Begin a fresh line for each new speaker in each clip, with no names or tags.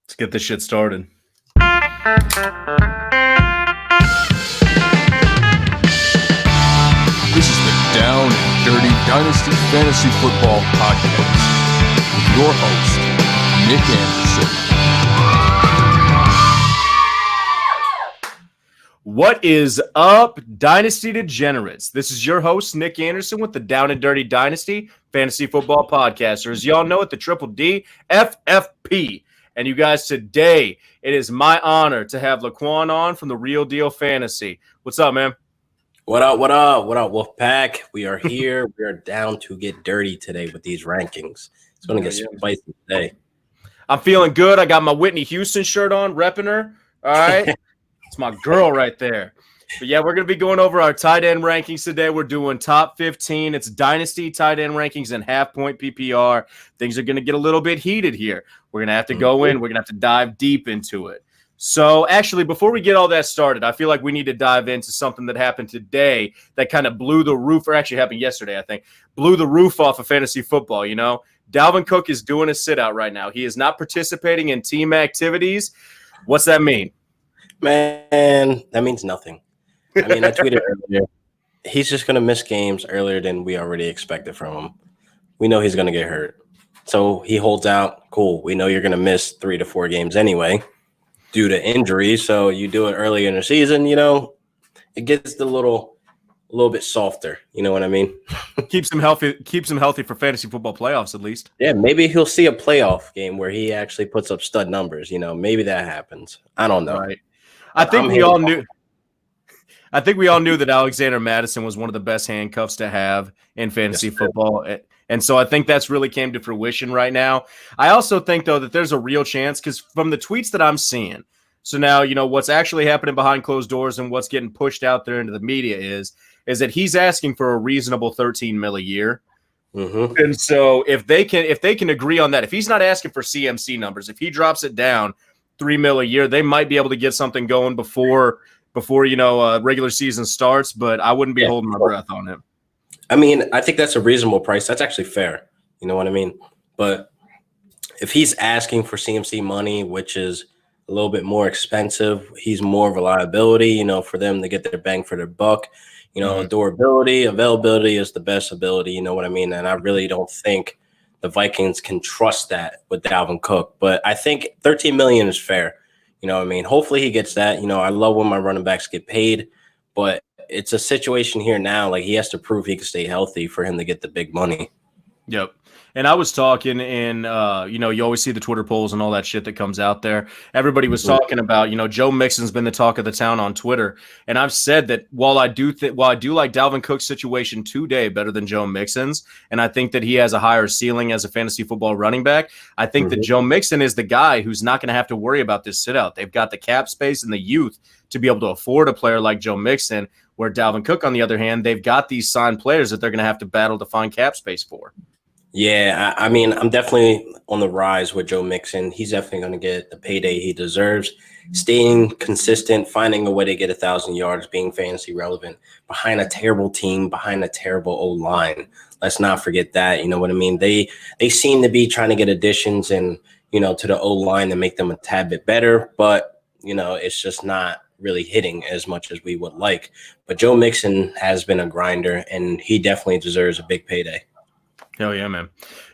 Let's get this shit started.
This is the Down and Dirty Dynasty Fantasy Football Podcast with your host, Nick Anderson.
What is up, Dynasty Degenerates? This is your host, Nick Anderson, with the Down and Dirty Dynasty Fantasy Football Podcast, or as y'all know it, the Triple D FFP. And you guys, today, it is my honor to have LaQuan on from the Real Deal Fantasy. What's up, man?
What up, Wolfpack? We are here. We are down to get dirty today with these rankings. It's going to get spicy today.
I'm feeling good. I got my Whitney Houston shirt on, repping her. All right. It's my girl right there. But yeah, we're going to be going over our tight end rankings today. We're doing top 15. It's Dynasty tight end rankings and half-point PPR. Things are going to get a little bit heated here. We're going to have to go in. We're going to have to dive deep into it. So actually, before we get all that started, I feel like we need to dive into something that happened today that kind of blew the roof, or actually happened yesterday, I think, blew the roof off of fantasy football, you know? Dalvin Cook is doing a sit-out right now. He is not participating in team activities. What's that mean?
Man, that means nothing. I mean, I tweeted earlier. He's just going to miss games earlier than we already expected from him. We know he's going to get hurt. So he holds out. Cool. We know you're going to miss 3 to 4 games anyway due to injury. So you do it early in the season, you know, it gets a little bit softer. You know what I mean?
Keeps him healthy for fantasy football playoffs, at least.
Yeah, maybe he'll see a playoff game where he actually puts up stud numbers. You know, maybe that happens. I don't know.
Right. I think we all knew that Alexander Madison was one of the best handcuffs to have in fantasy football. And so I think that's really came to fruition right now. I also think, though, that there's a real chance because from the tweets that I'm seeing, so now, you know, what's actually happening behind closed doors and what's getting pushed out there into the media is that he's asking for a reasonable $13 million a year. Mm-hmm. And so if they can agree on that, if he's not asking for CMC numbers, if he drops it down $3 million a year, they might be able to get something going before you know regular season starts. But I wouldn't be holding my breath on him.
I mean, I think that's a reasonable price. That's actually fair. You know what I mean? But if he's asking for CMC money, which is a little bit more expensive, he's more of a liability. You know, for them to get their bang for their buck. You know, durability, availability is the best ability. You know what I mean? And I really don't think the Vikings can trust that with Dalvin Cook. But I think $13 million is fair. You know what I mean? Hopefully he gets that. You know, I love when my running backs get paid. But it's a situation here now. Like, he has to prove he can stay healthy for him to get the big money.
Yep. And I was talking and, you know, you always see the Twitter polls and all that shit that comes out there. Everybody was talking about, you know, Joe Mixon's been the talk of the town on Twitter. And I've said that while I do like Dalvin Cook's situation today better than Joe Mixon's, and I think that he has a higher ceiling as a fantasy football running back, I think that Joe Mixon is the guy who's not going to have to worry about this sit out. They've got the cap space and the youth to be able to afford a player like Joe Mixon, where Dalvin Cook, on the other hand, they've got these signed players that they're going to have to battle to find cap space for.
Yeah, I mean, I'm definitely on the rise with Joe Mixon. He's definitely going to get the payday he deserves. Staying consistent, finding a way to get 1,000 yards, being fantasy relevant behind a terrible team, behind a terrible O-line. Let's not forget that. You know what I mean? They seem to be trying to get additions and, you know, to the O-line and make them a tad bit better, but, you know, it's just not really hitting as much as we would like. But Joe Mixon has been a grinder, and he definitely deserves a big payday.
Hell yeah, man.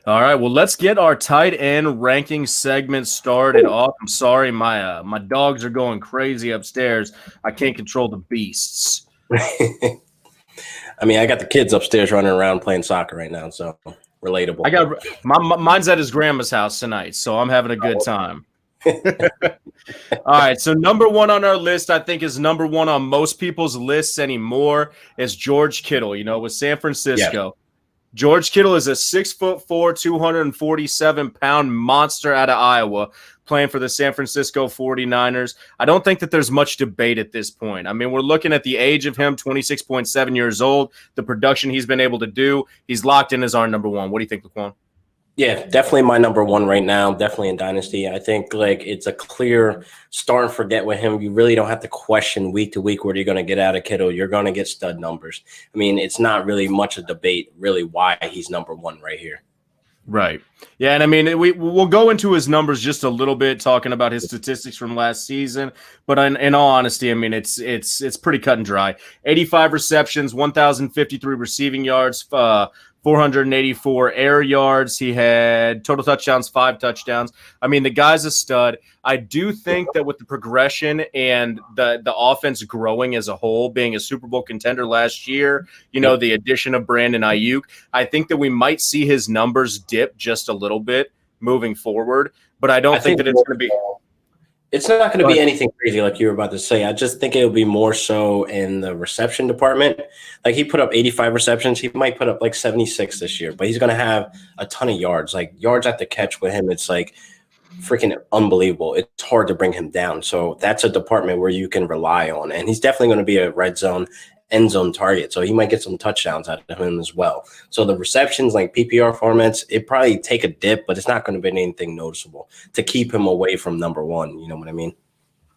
All right, well, let's get our tight end ranking segment started off. I'm sorry, my dogs are going crazy upstairs. I can't control the beasts.
I mean, I got the kids upstairs running around playing soccer right now, so relatable.
I got mine's at his grandma's house tonight, so I'm having a good time. All right, so number one on our list, I think, is number one on most people's lists anymore, is George Kittle, you know, with San Francisco. Yeah. George Kittle is a 6'4", 247-pound monster out of Iowa playing for the San Francisco 49ers. I don't think that there's much debate at this point. I mean, we're looking at the age of him, 26.7 years old, the production he's been able to do. He's locked in as our number one. What do you think, LaQuan?
Yeah, definitely my number one right now, definitely in Dynasty. I think like it's a clear start and forget with him. You really don't have to question week to week what you're going to get out of Kittle. You're going to get stud numbers. I mean, it's not really much a debate really why he's number one right here.
Right. Yeah, and I mean, we'll go into his numbers just a little bit, talking about his statistics from last season. But in all honesty, I mean, it's pretty cut and dry. 85 receptions, 1,053 receiving yards, 484 air yards. He had total touchdowns, 5 touchdowns. I mean, the guy's a stud. I do think that with the progression and the offense growing as a whole, being a Super Bowl contender last year, the addition of Brandon Ayuk, I think that we might see his numbers dip just a little bit moving forward. But I don't think that it's going to be.
It's not going to be anything crazy like you were about to say. I just think it'll be more so in the reception department. Like he put up 85 receptions. He might put up like 76 this year, but he's going to have a ton of yards. Like yards at the catch with him, it's like freaking unbelievable. It's hard to bring him down. So that's a department where you can rely on. And he's definitely going to be a red zone, end zone target. So he might get some touchdowns out of him as well. So the receptions, like PPR formats, it probably take a dip, but it's not going to be anything noticeable to keep him away from number one. You know what I mean?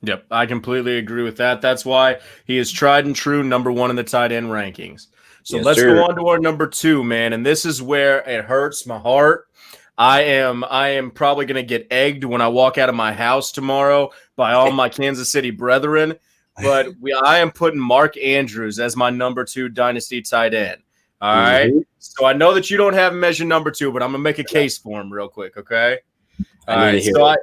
Yep, I completely agree with that. That's why he is tried and true number one in the tight end rankings. So let's go on to our number 2, man. And this is where it hurts my heart. I am probably going to get egged when I walk out of my house tomorrow by all my Kansas City brethren. But I am putting Mark Andrews as my number 2 dynasty tight end. All right. So I know that you don't have him as your number 2, but I'm going to make a case for him real quick. Okay. All right.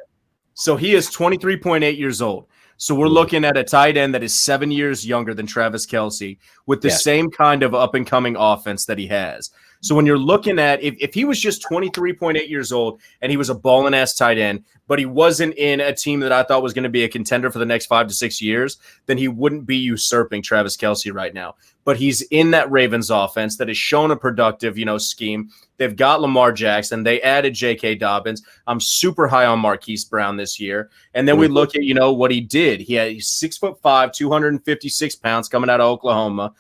So he is 23.8 years old. So we're looking at a tight end that is 7 years younger than Travis Kelce with the same kind of up and coming offense that he has. So when you're looking at if he was just 23.8 years old and he was a balling ass tight end, but he wasn't in a team that I thought was going to be a contender for the next 5 to 6 years, then he wouldn't be usurping Travis Kelce right now. But he's in that Ravens offense that has shown a productive, scheme. They've got Lamar Jackson. They added J.K. Dobbins. I'm super high on Marquise Brown this year. And then we look at, what he did. He's 6'5", 256 pounds coming out of Oklahoma.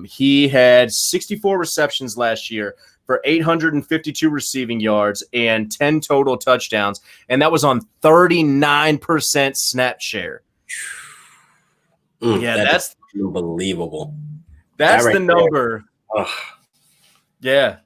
He had 64 receptions last year for 852 receiving yards and 10 total touchdowns. And that was on 39% snap share.
That's unbelievable.
That's the number. Yeah.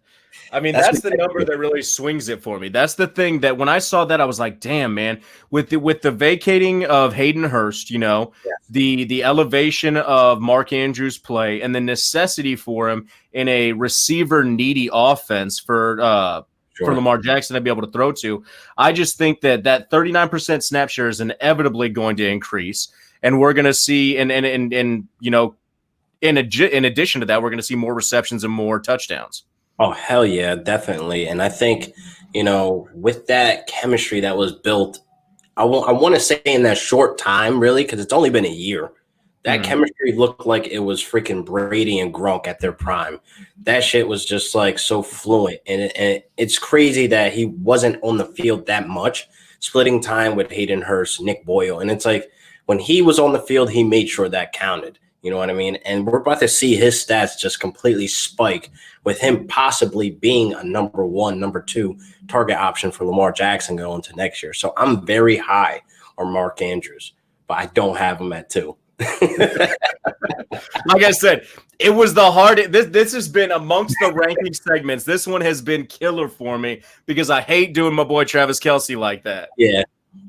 I mean, that's the number that really swings it for me. That's the thing that when I saw that, I was like, damn, man, with the vacating of Hayden Hurst, the elevation of Mark Andrews' play and the necessity for him in a receiver needy offense for Lamar Jackson to be able to throw to, I just think that 39% snap share is inevitably going to increase. And we're going to see, in addition to that, we're going to see more receptions and more touchdowns.
Oh, hell yeah, definitely. And I think, with that chemistry that was built, I want to say in that short time, really, because it's only been a year, that chemistry looked like it was freaking Brady and Gronk at their prime. That shit was just like so fluent. And it's crazy that he wasn't on the field that much, splitting time with Hayden Hurst, Nick Boyle. And it's like when he was on the field, he made sure that counted. You know what I mean? And we're about to see his stats just completely spike with him possibly being a number 1, number 2 target option for Lamar Jackson going into next year. So I'm very high on Mark Andrews, but I don't have him at 2.
Like I said, it was the hardest. This has been amongst the ranking segments. This one has been killer for me because I hate doing my boy Travis Kelce like that.
Yeah.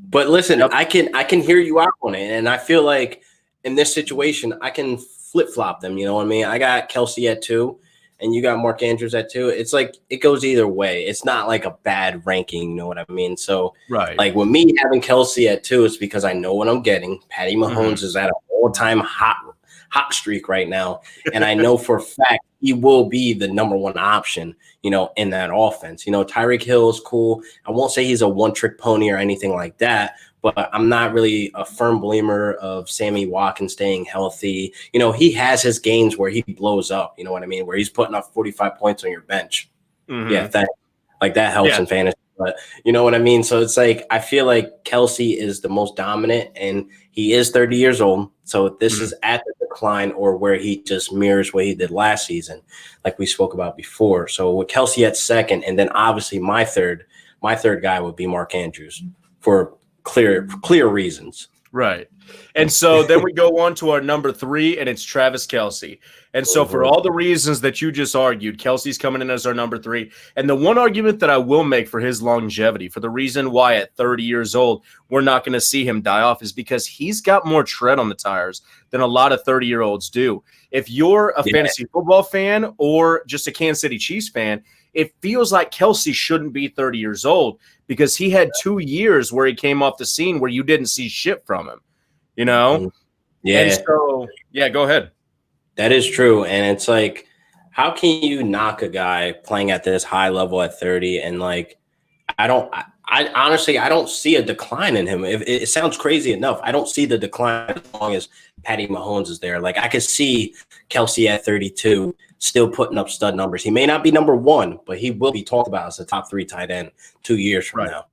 But listen, I can hear you out on it. And I feel like in this situation, I can flip-flop them, you know what I mean? I got Kelce at 2, and you got Mark Andrews at 2. It's like it goes either way. It's not like a bad ranking, you know what I mean? So, like with me having Kelce at 2, it's because I know what I'm getting. Patty Mahomes is at an all-time hot streak right now, and I know for a fact he will be the number 1 option, in that offense. Tyreek Hill is cool. I won't say he's a one-trick pony or anything like that, but I'm not really a firm believer of Sammy Watkins staying healthy. He has his games where he blows up, you know what I mean, where he's putting up 45 points on your bench. Yeah, that helps in fantasy. But you know what I mean? So it's like I feel like Kelce is the most dominant, and he is 30 years old. So this is at the decline or where he just mirrors what he did last season, like we spoke about before. So with Kelce at 2nd, and then obviously my third guy would be Mark Andrews for clear reasons.
Right. And so then we go on to our number 3, and it's Travis Kelce. And so for all the reasons that you just argued, Kelsey's coming in as our number 3. And the one argument that I will make for his longevity, for the reason why at 30 years old we're not going to see him die off, is because he's got more tread on the tires than a lot of 30-year-olds do. If you're a fantasy football fan or just a Kansas City Chiefs fan, it feels like Kelce shouldn't be 30 years old because he had 2 years where he came off the scene where you didn't see shit from him, you know?
Yeah.
And so, yeah, go ahead.
That is true. And it's like, how can you knock a guy playing at this high level at 30? And like, I honestly, I don't see a decline in him. It sounds crazy enough. I don't see the decline as long as Patty Mahomes is there. Like, I could see Kelce at 32 still putting up stud numbers. He may not be number 1, but he will be talked about as a top 3 tight end 2 years from now.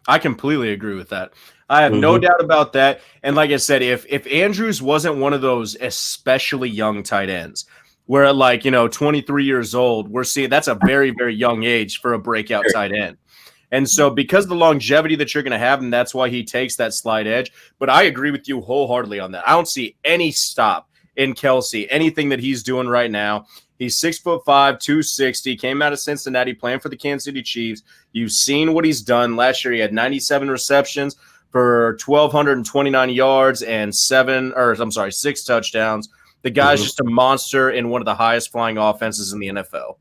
I completely agree with that. I have no doubt about that. And like I said, if Andrews wasn't one of those especially young tight ends where at 23 years old, we're seeing that's a very, very young age for a breakout tight end. And so because of the longevity that you're going to have, and that's why he takes that slight edge. But I agree with you wholeheartedly on that. I don't see any stop in Kelce, anything that he's doing right now. He's 6'5", 260, came out of Cincinnati, playing for the Kansas City Chiefs. You've seen what he's done. Last year he had 97 receptions for 1,229 yards and 6 touchdowns. The guy's just a monster in one of the highest flying offenses in the NFL.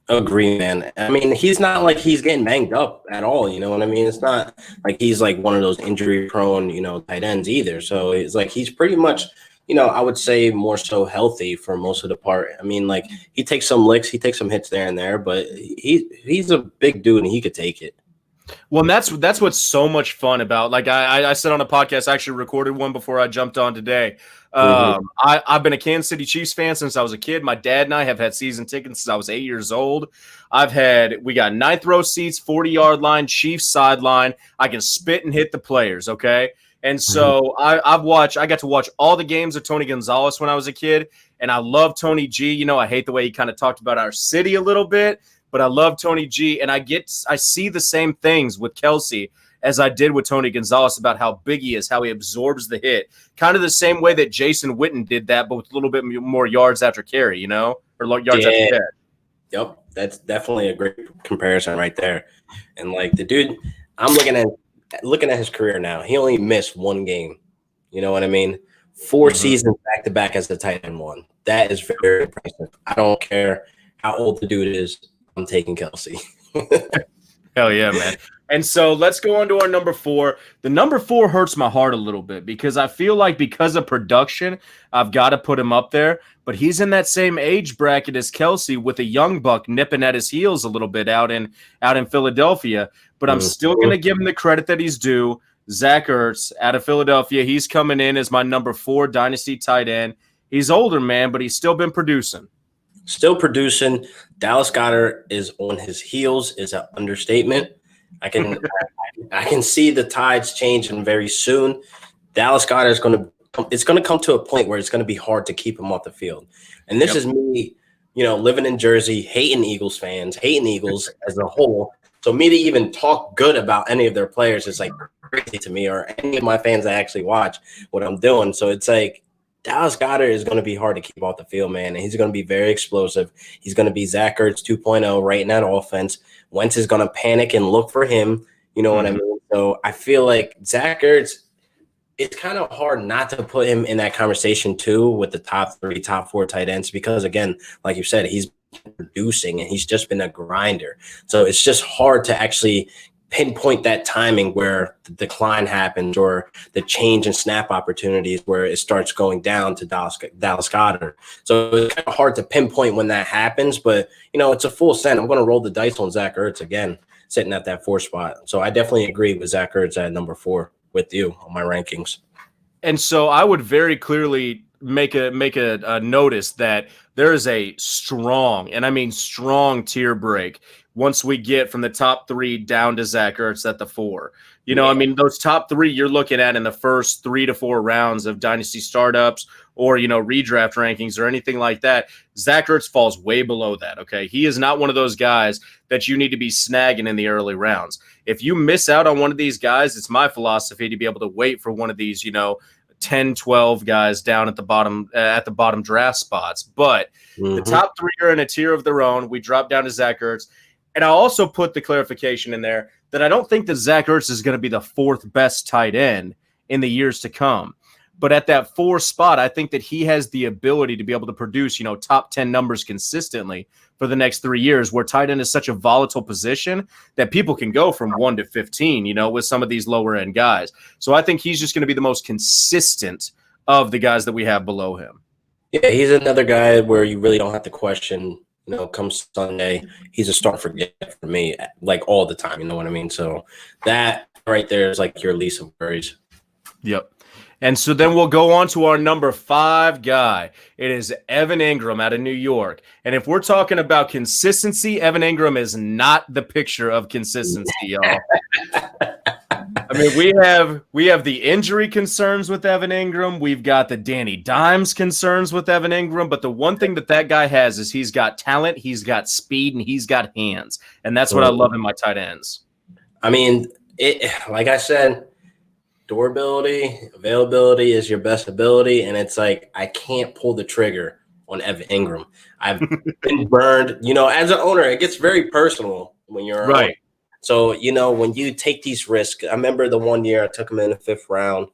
Agree, man. I mean, he's not like he's getting banged up at all. You know what I mean? It's not like he's like one of those injury prone, tight ends either. So it's like he's pretty much, I would say more so healthy for most of the part. I mean, like he takes some licks, he takes some hits there and there, but he's a big dude and he could take it.
Well, and that's what's so much fun about. Like I said on a podcast, I actually recorded one before I jumped on today. I've been a Kansas City Chiefs fan since I was a kid. My dad and I have had season tickets since I was 8 years old. We got 9th row seats, 40-yard line, Chiefs sideline. I can spit and hit the players, okay? And so I got to watch all the games of Tony Gonzalez when I was a kid, and I love Tony G. I hate the way he kind of talked about our city a little bit, but I love Tony G, and I see the same things with Kelce as I did with Tony Gonzalez about how big he is, how he absorbs the hit. Kind of the same way that Jason Witten did that, but with a little bit more yards after carry, or yards after catch.
Yep, that's definitely a great comparison right there. And like the dude, I'm looking at his career now. He only missed 1 game. You know what I mean? 4 seasons back to back as the tight end 1. That is very impressive. I don't care how old the dude is. I'm taking Kelce.
Hell yeah, man. And so let's go on to our number 4. The number 4 hurts my heart a little bit because I feel like because of production, I've got to put him up there. But he's in that same age bracket as Kelce with a young buck nipping at his heels a little bit out in Philadelphia. But I'm still going to give him the credit that he's due. Zach Ertz out of Philadelphia. He's coming in as my number 4 dynasty tight end. He's older, man, but he's still been producing.
Still producing. Dallas Goedert is on his heels is an understatement. I can see the tides changing very soon. Dallas Goedert is going to come to a point where it's going to be hard to keep him off the field. And this is me, living in Jersey, hating Eagles fans, hating Eagles as a whole. So me to even talk good about any of their players is like crazy to me, or any of my fans that actually watch what I'm doing. So it's like Dallas Goedert is going to be hard to keep off the field, man. And he's going to be very explosive. He's going to be Zach Ertz 2.0 right in that offense. Wentz is going to panic and look for him. You know what I mean? So I feel like Zach Ertz, it's kind of hard not to put him in that conversation too with the top 3, top 4 tight ends because, again, like you said, he's producing and he's just been a grinder. So it's just hard to actually pinpoint that timing where the decline happens or the change in snap opportunities where it starts going down to Dallas Goedert. So it's kind of hard to pinpoint when that happens, but it's a full send. I'm going to roll the dice on Zach Ertz again, sitting at that 4 spot. So I definitely agree with Zach Ertz at number 4 with you on my rankings.
And so I would very clearly make a notice that there is a strong, and I mean strong tier break once we get from the top 3 down to Zach Ertz at the 4. You know, I mean, those top 3 you're looking at in the first 3 to 4 rounds of dynasty startups or, you know, redraft rankings or anything like that, Zach Ertz falls way below that, okay? He is not one of those guys that you need to be snagging in the early rounds. If you miss out on one of these guys, it's my philosophy to be able to wait for one of these, you know, 10, 12 guys down at the bottom draft spots. But the top 3 are in a tier of their own. We drop down to Zach Ertz. And I also put the clarification in there that I don't think that Zach Ertz is going to be the 4th best tight end in the years to come. But at that 4 spot, I think that he has the ability to be able to produce, you know, top 10 numbers consistently for the next 3 years, where tight end is such a volatile position that people can go from 1 to 15, you know, with some of these lower end guys. So I think he's just going to be the most consistent of the guys that we have below him.
Yeah, he's another guy where you really don't have to question, you know, come Sunday, he's a start forget for me, like all the time. You know what I mean? So that right there is like your least of worries.
Yep. And so then we'll go on to our number 5 guy. It is Evan Ingram out of New York. And if we're talking about consistency, Evan Ingram is not the picture of consistency, y'all. I mean, we have the injury concerns with Evan Ingram. We've got the Danny Dimes concerns with Evan Ingram. But the one thing that guy has is he's got talent, he's got speed, and he's got hands. And that's what I love in my tight ends.
I mean, like I said, durability, availability is your best ability. And it's like, I can't pull the trigger on Evan Ingram. I've been burned. You know, as an owner, it gets very personal when you're right. So, you know, when you take these risks, I remember the one year I took him in the 5th round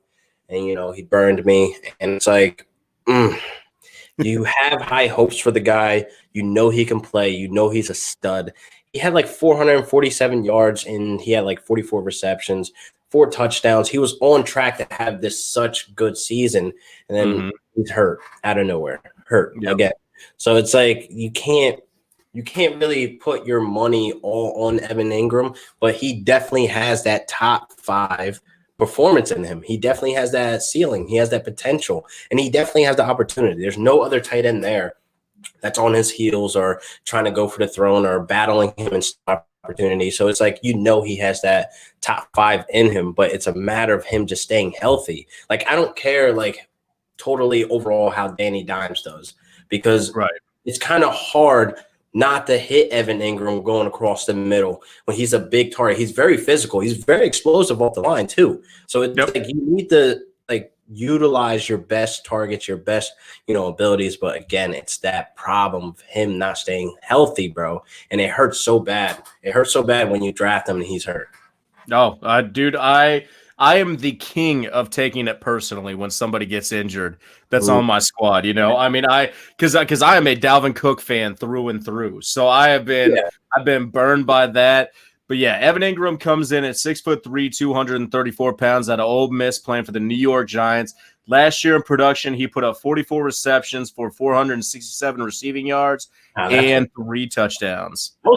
and, you know, he burned me. And it's like, you have high hopes for the guy. You know he can play. You know he's a stud. He had like 447 yards and he had like 44 receptions, 4 touchdowns. He was on track to have this such good season. And then he's hurt out of nowhere, again. So it's like you can't really put your money all on Evan Ingram, but he definitely has that top 5 performance in him. He definitely has that ceiling. He has that potential, and he definitely has the opportunity. There's no other tight end there that's on his heels or trying to go for the throne or battling him in opportunity. So it's like, you know, he has that top 5 in him, but it's a matter of him just staying healthy. Like, I don't care, like, totally overall how Danny Dimes does, because it's kind of hard not to hit Evan Ingram going across the middle when he's a big target. He's very physical. He's very explosive off the line too. So it's like you need to like utilize your best targets, your best, you know, abilities. But again, it's that problem of him not staying healthy, bro. And it hurts so bad. It hurts so bad when you draft him and he's hurt.
No, dude, I am the king of taking it personally when somebody gets injured that's on my squad. You know, I mean, because I am a Dalvin Cook fan through and through. So I've been burned by that. But yeah, Evan Ingram comes in at 6'3", 234 pounds out of Ole Miss, playing for the New York Giants. Last year in production, he put up 44 receptions for 467 receiving yards and 3 touchdowns.
I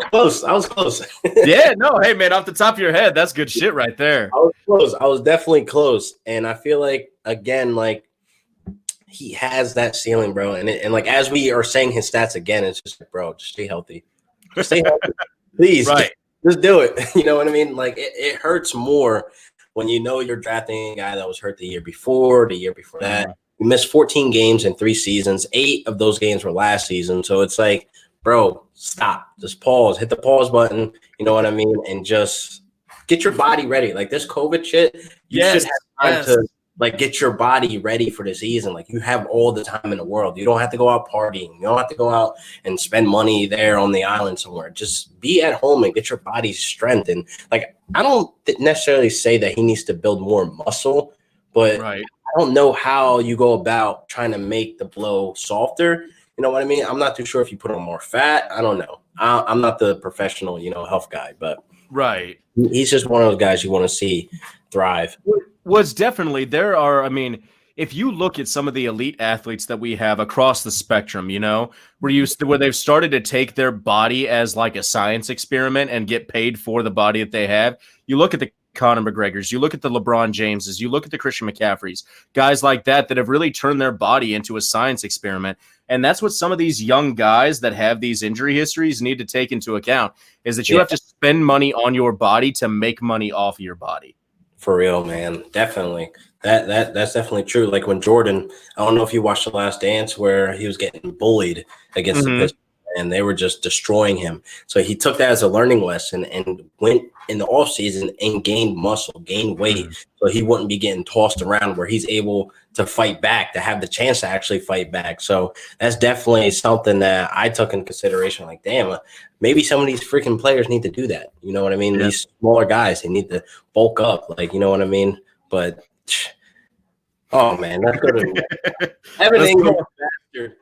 was close.
Yeah, no, hey, man, off the top of your head, that's good shit right there.
I was close. I was definitely close. And I feel like, again, like, he has that ceiling, bro. And like, as we are saying his stats again, it's just, bro, just stay healthy. Just stay healthy. Please.
Right.
Just do it. You know what I mean? Like, it hurts more when you know you're drafting a guy that was hurt the year before that. You missed 14 games in 3 seasons. 8 of those games were last season. So it's like, bro, stop. Just pause. Hit the pause button. You know what I mean? And just get your body ready. Like, this COVID shit, you should have time to, like, get your body ready for the season. Like, you have all the time in the world. You don't have to go out partying. You don't have to go out and spend money there on the island somewhere. Just be at home and get your body strengthened. Like, I don't necessarily say that he needs to build more muscle, but I don't know how you go about trying to make the blow softer. You know what I mean? I'm not too sure if you put on more fat. I don't know. I'm not the professional, you know, health guy, but he's just one of those guys you want to see thrive.
Was definitely there are. I mean, if you look at some of the elite athletes that we have across the spectrum, you know, where they've started to take their body as like a science experiment and get paid for the body that they have. You look at the Conor McGregors, you look at the LeBron Jameses, you look at the Christian McCaffreys, guys like that have really turned their body into a science experiment. And that's what some of these young guys that have these injury histories need to take into account, is that you have to spend money on your body to make money off of your body.
For real, man. Definitely. That's definitely true. Like when Jordan, I don't know if you watched The Last Dance where he was getting bullied against the Pistons and they were just destroying him. So he took that as a learning lesson and went in the offseason and gained muscle, gained weight. So he wouldn't be getting tossed around, where he's able to fight back, to have the chance to actually fight back. So that's definitely something that I took in consideration. Like, damn, maybe some of these freaking players need to do that. You know what I mean? Yeah. These smaller guys, they need to bulk up. Like, you know what I mean? But, oh, man, that's good. Everything goes faster.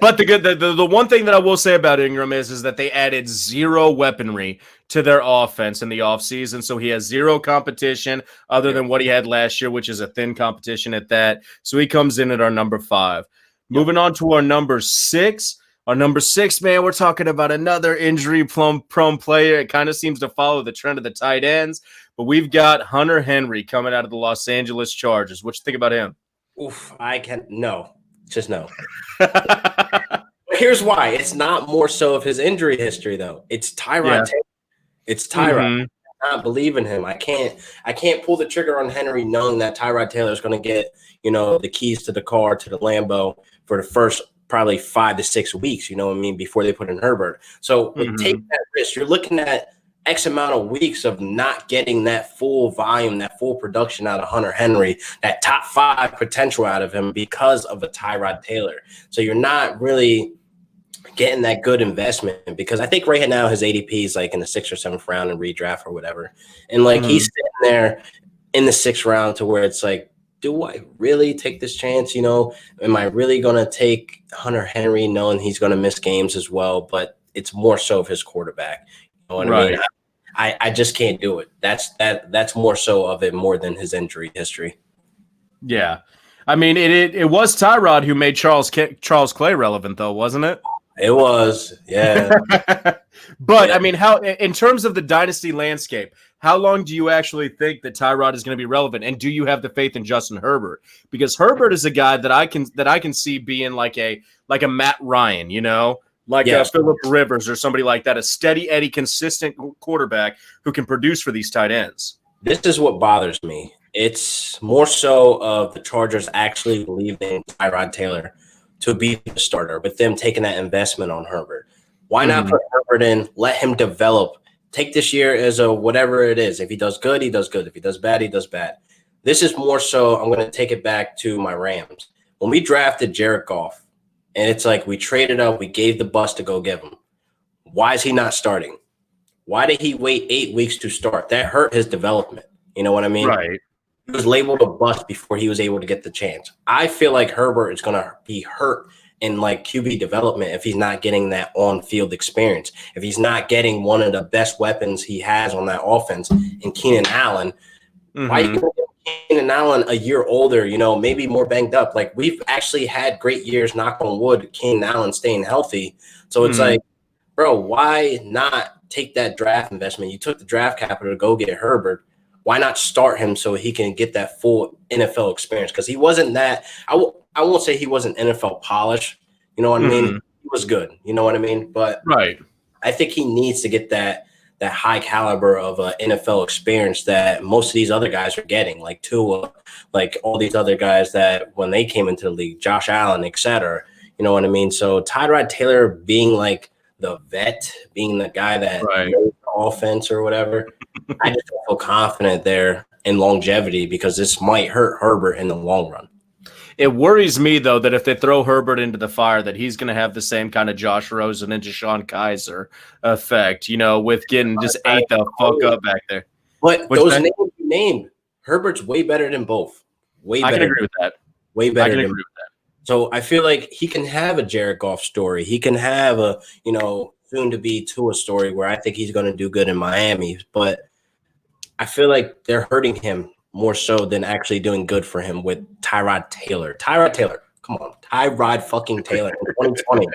But the one thing that I will say about Ingram is that they added zero weaponry to their offense in the offseason. So he has zero competition other than what he had last year, which is a thin competition at that. So he comes in at our number 5. Moving on to our number 6. Our number 6, man, we're talking about another injury-prone player. It kind of seems to follow the trend of the tight ends. But we've got Hunter Henry coming out of the Los Angeles Chargers. What you think about him?
Oof, no. Just no. Here's why. It's not more so of his injury history, though. It's Tyrod Taylor. It's Tyrod. I not believe in him. I can't pull the trigger on Henry knowing that Tyrod Taylor is going to get, the keys to the car, to the Lambo for the first probably 5 to 6 weeks, you know what I mean, before they put in Herbert. So take that risk. You're looking at X amount of weeks of not getting that full volume, that full production out of Hunter Henry, that top 5 potential out of him because of a Tyrod Taylor. So you're not really getting that good investment, because I think right now his ADP is like in the 6th or 7th round in redraft or whatever. And like he's sitting there in the 6th round to where it's like, do I really take this chance? Am I really going to take Hunter Henry knowing he's going to miss games as well? But it's more so of his quarterback. You know what I mean? I just can't do it. That's more so of it more than his injury history.
Yeah. I mean, it was Tyrod who made Charles Clay relevant, though, wasn't it?
It was, yeah.
But, I mean, how in terms of the dynasty landscape, how long do you actually think that Tyrod is going to be relevant? And do you have the faith in Justin Herbert? Because Herbert is a guy that I can see being like a Matt Ryan, like a Phillip Rivers or somebody like that, a steady Eddie, consistent quarterback who can produce for these tight ends.
This is what bothers me. It's more so of the Chargers actually believing Tyrod Taylor to be the starter, with them taking that investment on Herbert. Why not put Herbert in, let him develop, take this year as a whatever it is. If he does good, he does good. If he does bad, he does bad. This is more so, I'm going to take it back to my Rams. When we drafted Jared Goff, and it's like we traded up, we gave the bus to go give him. Why is he not starting? Why did he wait 8 weeks to start? That hurt his development. You know what I mean?
Right.
He was labeled a bust before he was able to get the chance. I feel like Herbert is going to be hurt in like QB development if he's not getting that on-field experience. If he's not getting one of the best weapons he has on that offense in Keenan Allen, why are you going to get Keenan Allen a year older, maybe more banged up? Like, we've actually had great years, knock on wood, Keenan Allen staying healthy. So it's like, bro, why not take that draft investment? You took the draft capital to go get Herbert. Why not start him so he can get that full NFL experience? Because he wasn't that – I won't say he wasn't NFL polished. You know what I mean? He was good. You know what I mean? But I think he needs to get that high caliber of NFL experience that most of these other guys are getting, like Tua, like all these other guys that when they came into the league, Josh Allen, et cetera. You know what I mean? So Tyrod Taylor being like the vet, being the guy that knows the offense or whatever, I just don't feel confident there in longevity, because this might hurt Herbert in the long run.
It worries me, though, that if they throw Herbert into the fire, that he's going to have the same kind of Josh Rosen and Deshaun Kaiser effect, with getting just ate the fuck up back there.
But those names you named, Herbert's way better than both. Way better.
I can agree with that.
Way better.
I can agree with that.
So I feel like he can have a Jared Goff story. He can have a, soon to be Tua story where I think he's going to do good in Miami. But I feel like they're hurting him more so than actually doing good for him with Tyrod Taylor. Tyrod Taylor, come on. Tyrod fucking Taylor in 2020.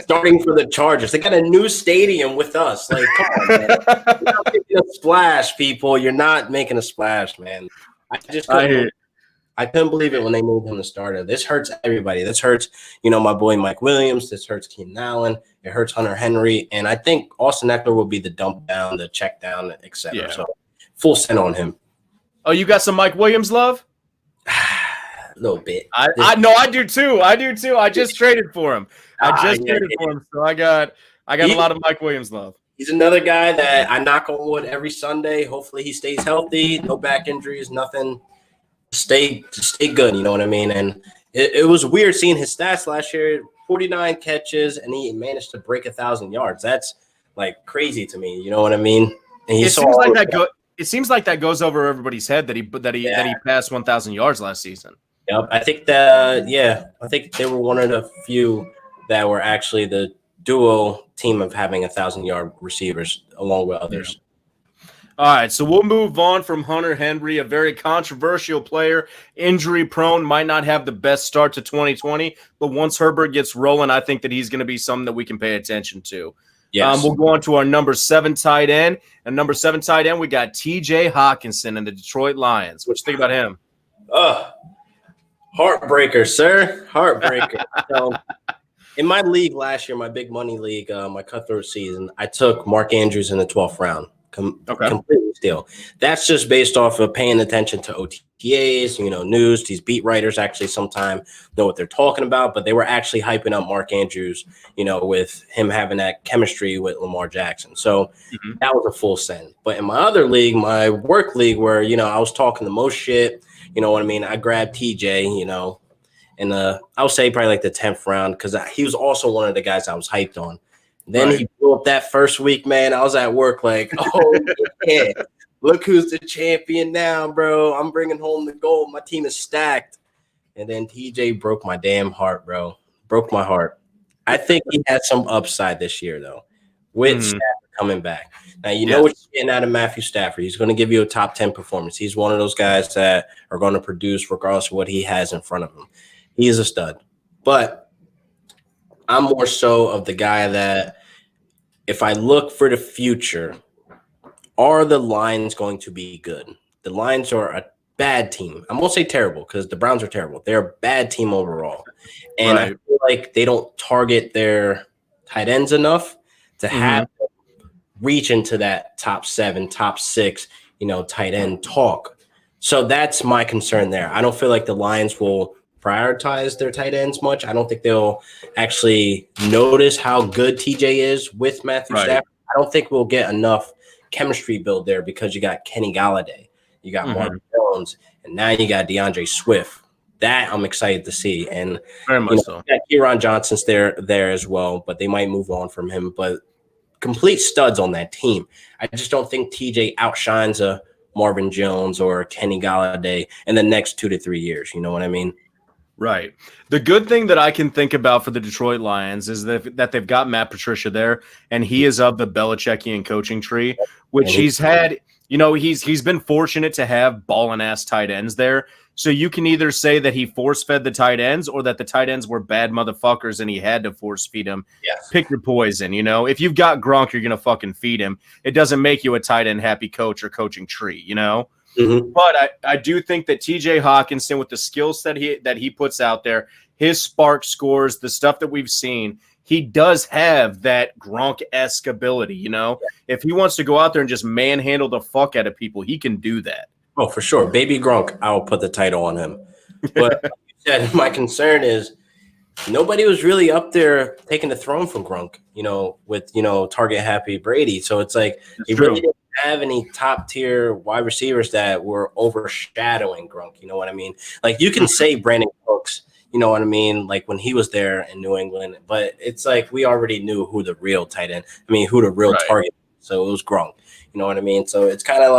Starting for the Chargers. They got a new stadium with us. Like, come on, man. You're not making a splash, people. You're not making a splash, man. I couldn't believe it when they moved him to starter. This hurts everybody. This hurts, my boy Mike Williams. This hurts Keenan Allen. It hurts Hunter Henry. And I think Austin Eckler will be the dump down, the check down, et cetera. So full send on him.
Oh, you got some Mike Williams love?
A little bit.
I know I do too. I just traded for him. Traded for him, so I got a lot of Mike Williams love.
He's another guy that I knock on wood every Sunday. Hopefully he stays healthy, no back injuries, nothing. Stay good, you know what I mean? And it was weird seeing his stats last year, 49 catches, and he managed to break 1,000 yards. That's like crazy to me, you know what I mean? And
it seems like that goes over everybody's head that he passed 1,000 yards last season.
Yep. I think they were one of the few that were actually the duo team of having 1,000-yard receivers along with others.
Yeah. All right, so we'll move on from Hunter Henry, a very controversial player, injury prone, might not have the best start to 2020, but once Herbert gets rolling, I think that he's going to be something that we can pay attention to.
Yes.
We'll go on to our number 7 tight end. And number 7 tight end, we got T.J. Hawkinson and the Detroit Lions. What you think about him?
Heartbreaker, sir. Heartbreaker. So, in my league last year, my big money league, my cutthroat season, I took Mark Andrews in the 12th round. Completely steal. That's just based off of paying attention to OTAs, news. These beat writers actually sometimes know what they're talking about, but they were actually hyping up Mark Andrews, with him having that chemistry with Lamar Jackson. So that was a full send. But in my other league, my work league, where, I was talking the most shit, you know what I mean? I grabbed TJ, and I would say probably like the 10th round because he was also one of the guys I was hyped on. Then he blew up that first week, man. I was at work like, oh, yeah, look who's the champion now, bro. I'm bringing home the gold. My team is stacked. And then TJ broke my damn heart, bro. Broke my heart. I think he had some upside this year, though, with Stafford coming back. Now, know what you're getting out of Matthew Stafford. He's going to give you a top 10 performance. He's one of those guys that are going to produce regardless of what he has in front of him. He is a stud. But I'm more so of the guy that if I look for the future, are the Lions going to be good? The Lions are a bad team. I won't say terrible because the Browns are terrible. They're a bad team overall. And I feel like they don't target their tight ends enough to have them reach into that top 7, top 6, tight end talk. So that's my concern there. I don't feel like the Lions will prioritize their tight ends much. I don't think they'll actually notice how good TJ is with Matthew Stafford. I don't think we'll get enough chemistry build there because you got Kenny Galladay, you got Marvin Jones, and now you got DeAndre Swift. That I'm excited to see. And
very much so.
Kieran Johnson's there as well, but they might move on from him. But complete studs on that team. I just don't think TJ outshines a Marvin Jones or Kenny Galladay in the next 2 to 3 years. You know what I mean?
Right. The good thing that I can think about for the Detroit Lions is that they've got Matt Patricia there, and he is of the Belichickian coaching tree, which he's had. He's been fortunate to have ballin' ass tight ends there. So you can either say that he force-fed the tight ends or that the tight ends were bad motherfuckers and he had to force-feed them.
Yes.
Pick your poison, If you've got Gronk, you're going to fucking feed him. It doesn't make you a tight end happy coach or coaching tree, But I do think that T.J. Hawkinson, with the skills that he puts out there, his spark scores, the stuff that we've seen, he does have that Gronk-esque ability, If he wants to go out there and just manhandle the fuck out of people, he can do that.
Oh, for sure. Baby Gronk, I will put the title on him. But like you said, my concern is nobody was really up there taking the throne from Gronk, with, target happy Brady. So it's like he really didn't have any top tier wide receivers that were overshadowing Gronk. You know what I mean? Like you can say Brandon Cooks, you know what I mean? Like when he was there in New England, but it's like we already knew who the real tight end, who the real target. So it was Gronk. You know what I mean? So it's kind of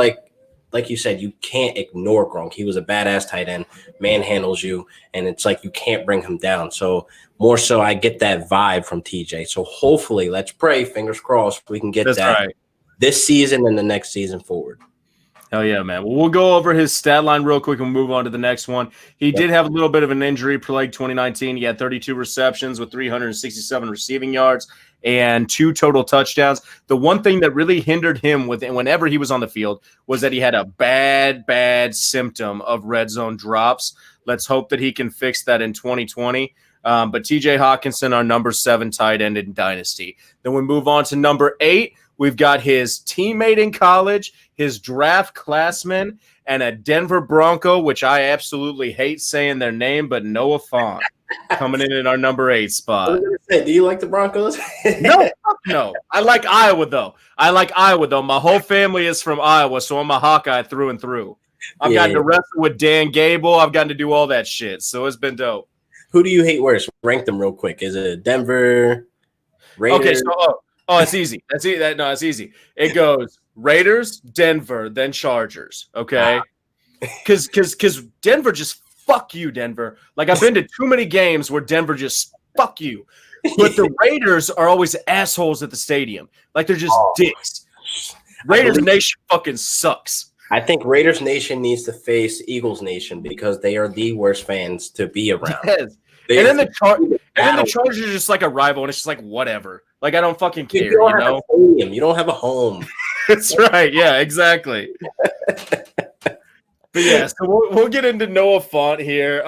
like you said, you can't ignore Gronk. He was a badass tight end, manhandles you, and it's like you can't bring him down. So more so, I get that vibe from TJ. So hopefully, let's pray, fingers crossed, we can get this season and the next season forward.
Hell yeah, man. Well, we'll go over his stat line real quick and move on to the next one. He did have a little bit of an injury plague 2019. He had 32 receptions with 367 receiving yards and 2 total touchdowns. The one thing that really hindered him whenever he was on the field was that he had a bad symptom of red zone drops. Let's hope that he can fix that in 2020. But TJ Hawkinson, our number 7 tight end in Dynasty. Then we move on to number 8. We've got his teammate in college, his draft classman, and a Denver Bronco, which I absolutely hate saying their name, but Noah Fant coming in at our number 8 spot.
I was gonna say, do you like the Broncos?
No, fuck no. I like Iowa, though. My whole family is from Iowa, so I'm a Hawkeye through and through. I've gotten to wrestle with Dan Gable. I've gotten to do all that shit, so it's been dope.
Who do you hate worse? Rank them real quick. Is it Denver, Raiders?
Okay, so it's easy. It's easy. It goes Raiders, Denver, then Chargers. Okay, because Denver just fuck you, Denver. Like I've been to too many games where Denver just fuck you, but the Raiders are always assholes at the stadium. Like they're just dicks. Raiders Nation fucking sucks.
I think Raiders Nation needs to face Eagles Nation because they are the worst fans to be around.
Yes. And then the Chargers are just like a rival, and it's just like whatever. Like I don't fucking care.
You don't have a home.
That's right. Yeah, exactly. But yeah, so we'll get into Noah Fant here.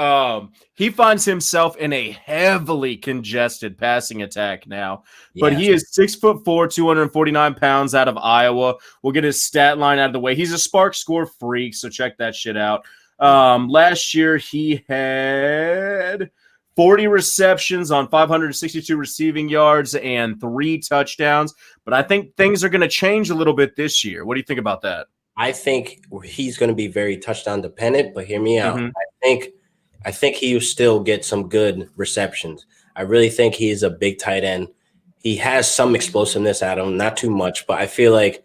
He finds himself in a heavily congested passing attack now, but he is 6'4", 249 pounds out of Iowa. We'll get his stat line out of the way. He's a SPARQ score freak, so check that shit out. Last year he had 40 receptions on 562 receiving yards and 3 touchdowns. But I think things are going to change a little bit this year. What do you think about that?
I think he's going to be very touchdown dependent, but hear me out. I think he will still get some good receptions. I really think he's a big tight end. He has some explosiveness at him, not too much, but I feel like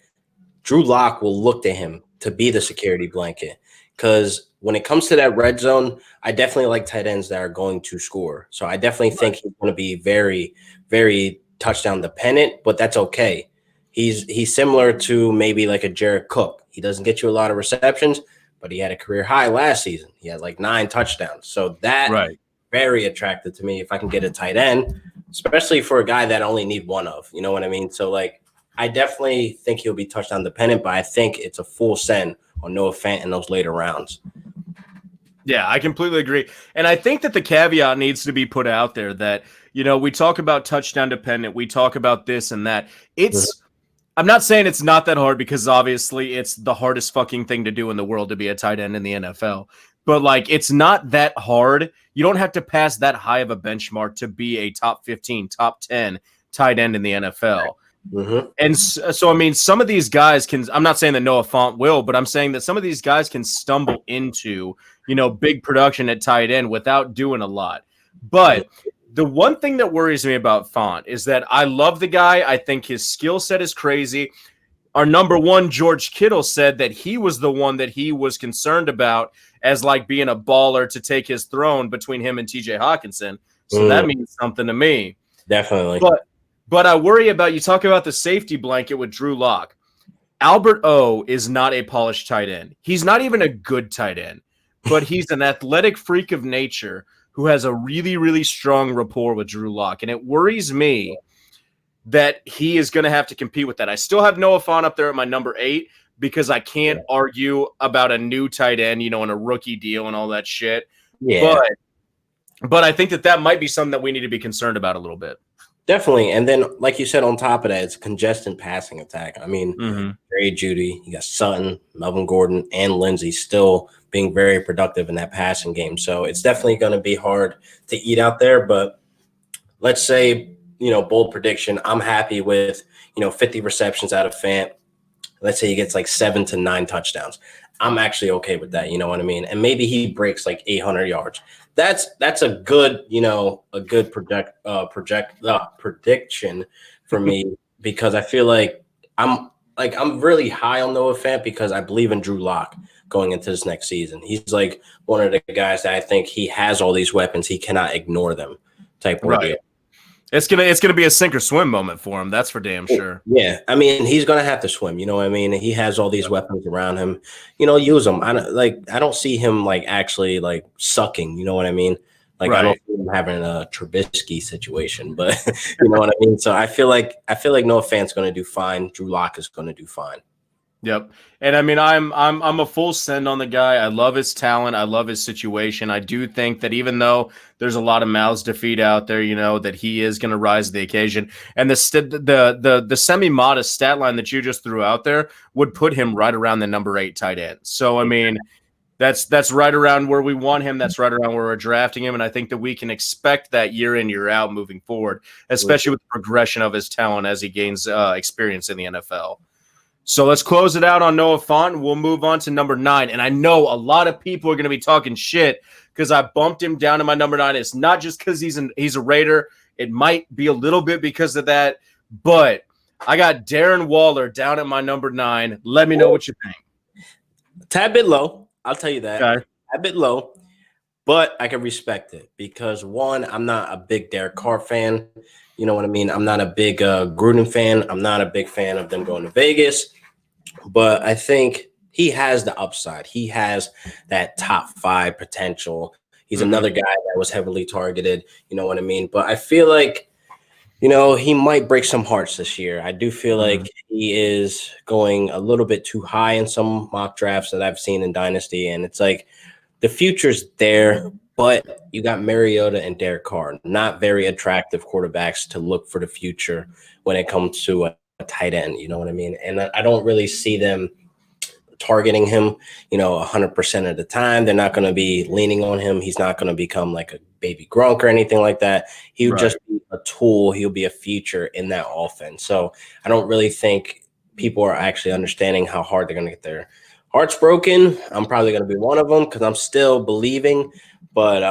Drew Lock will look to him to be the security blanket because when it comes to that red zone, I definitely like tight ends that are going to score. So I definitely think he's going to be very, very touchdown dependent, but that's okay. He's similar to maybe like a Jared Cook. He doesn't get you a lot of receptions, but he had a career high last season. He had like 9 touchdowns. So that very attractive to me if I can get a tight end, especially for a guy that I only need one of. You know what I mean? So like I definitely think he'll be touchdown dependent, but I think it's a full send on Noah Fant in those later rounds.
Yeah, I completely agree. And I think that the caveat needs to be put out there that, you know, we talk about touchdown dependent. We talk about this and that. I'm not saying it's not that hard because obviously it's the hardest fucking thing to do in the world to be a tight end in the NFL. But like, it's not that hard. You don't have to pass that high of a benchmark to be a top 15, top 10 tight end in the NFL. And so, I mean, some of these guys can, I'm not saying that Noah Fant will, but I'm saying that some of these guys can stumble into, you know, big production at tight end without doing a lot. But the one thing that worries me about Fant is that I love the guy. I think his skill set is crazy. Our number 1, George Kittle, said that he was the one that he was concerned about as like being a baller to take his throne between him and TJ Hawkinson. So that means something to me.
Definitely.
But I worry about, you talk about the safety blanket with Drew Lock. Albert O is not a polished tight end. He's not even a good tight end, but he's an athletic freak of nature who has a really, really strong rapport with Drew Lock. And it worries me that he is going to have to compete with that. I still have Noah Fant up there at my number 8 because I can't argue about a new tight end, you know, and a rookie deal and all that shit.
Yeah.
But I think that might be something that we need to be concerned about a little bit.
Definitely. And then, like you said, on top of that, it's a congested passing attack. I mean, Jerry Jeudy, you got Sutton, Melvin Gordon, and Lindsey still being very productive in that passing game. So it's definitely going to be hard to eat out there. But let's say, you know, bold prediction, I'm happy with, you know, 50 receptions out of Fant. Let's say he gets like 7 to 9 touchdowns. I'm actually okay with that. You know what I mean? And maybe he breaks like 800 yards. That's a good, you know, a good prediction for me because I feel like I'm really high on Noah Fant because I believe in Drew Lock going into this next season. He's like one of the guys that I think he has all these weapons. He cannot ignore them type of deal.
It's gonna be a sink or swim moment for him. That's for damn sure.
Yeah, I mean, he's gonna have to swim. You know what I mean? He has all these weapons around him. You know, use them. I don't see him like actually like sucking. You know what I mean? Like I don't see him having a Trubisky situation, but you know what I mean. So I feel like Noah Fant's gonna do fine. Drew Lock is gonna do fine.
Yep. And I mean, I'm a full send on the guy. I love his talent. I love his situation. I do think that even though there's a lot of mouths to feed out there, that he is going to rise to the occasion. And the semi-modest stat line that you just threw out there would put him right around the number 8 tight end. So I mean, that's right around where we want him. That's right around where we're drafting him. And I think that we can expect that year in, year out moving forward, especially with the progression of his talent as he gains experience in the NFL. So let's close it out on Noah Fant, and we'll move on to number 9. And I know a lot of people are going to be talking shit because I bumped him down to my number 9. It's not just because he's a Raider. It might be a little bit because of that, but I got Darren Waller down at my number 9. Let me know what you think.
A tad bit low, I'll tell you that.
Okay.
A bit low, but I can respect it because, one, I'm not a big Derek Carr fan. You know what I mean? I'm not a big Gruden fan. I'm not a big fan of them going to Vegas. But I think he has the upside. He has that top 5 potential. He's another guy that was heavily targeted. You know what I mean? But I feel like, he might break some hearts this year. I do feel like he is going a little bit too high in some mock drafts that I've seen in Dynasty. And it's like the future's there, but you got Mariota and Derek Carr, not very attractive quarterbacks to look for the future when it comes to a tight end. You know what I mean? And I don't really see them targeting him, 100% of the time. They're not going to be leaning on him. He's not going to become like a baby Gronk or anything like that. He'll just be a tool. He'll be a feature in that offense. So I don't really think people are actually understanding how hard they're going to get their hearts broken. I'm probably going to be one of them because I'm still believing. But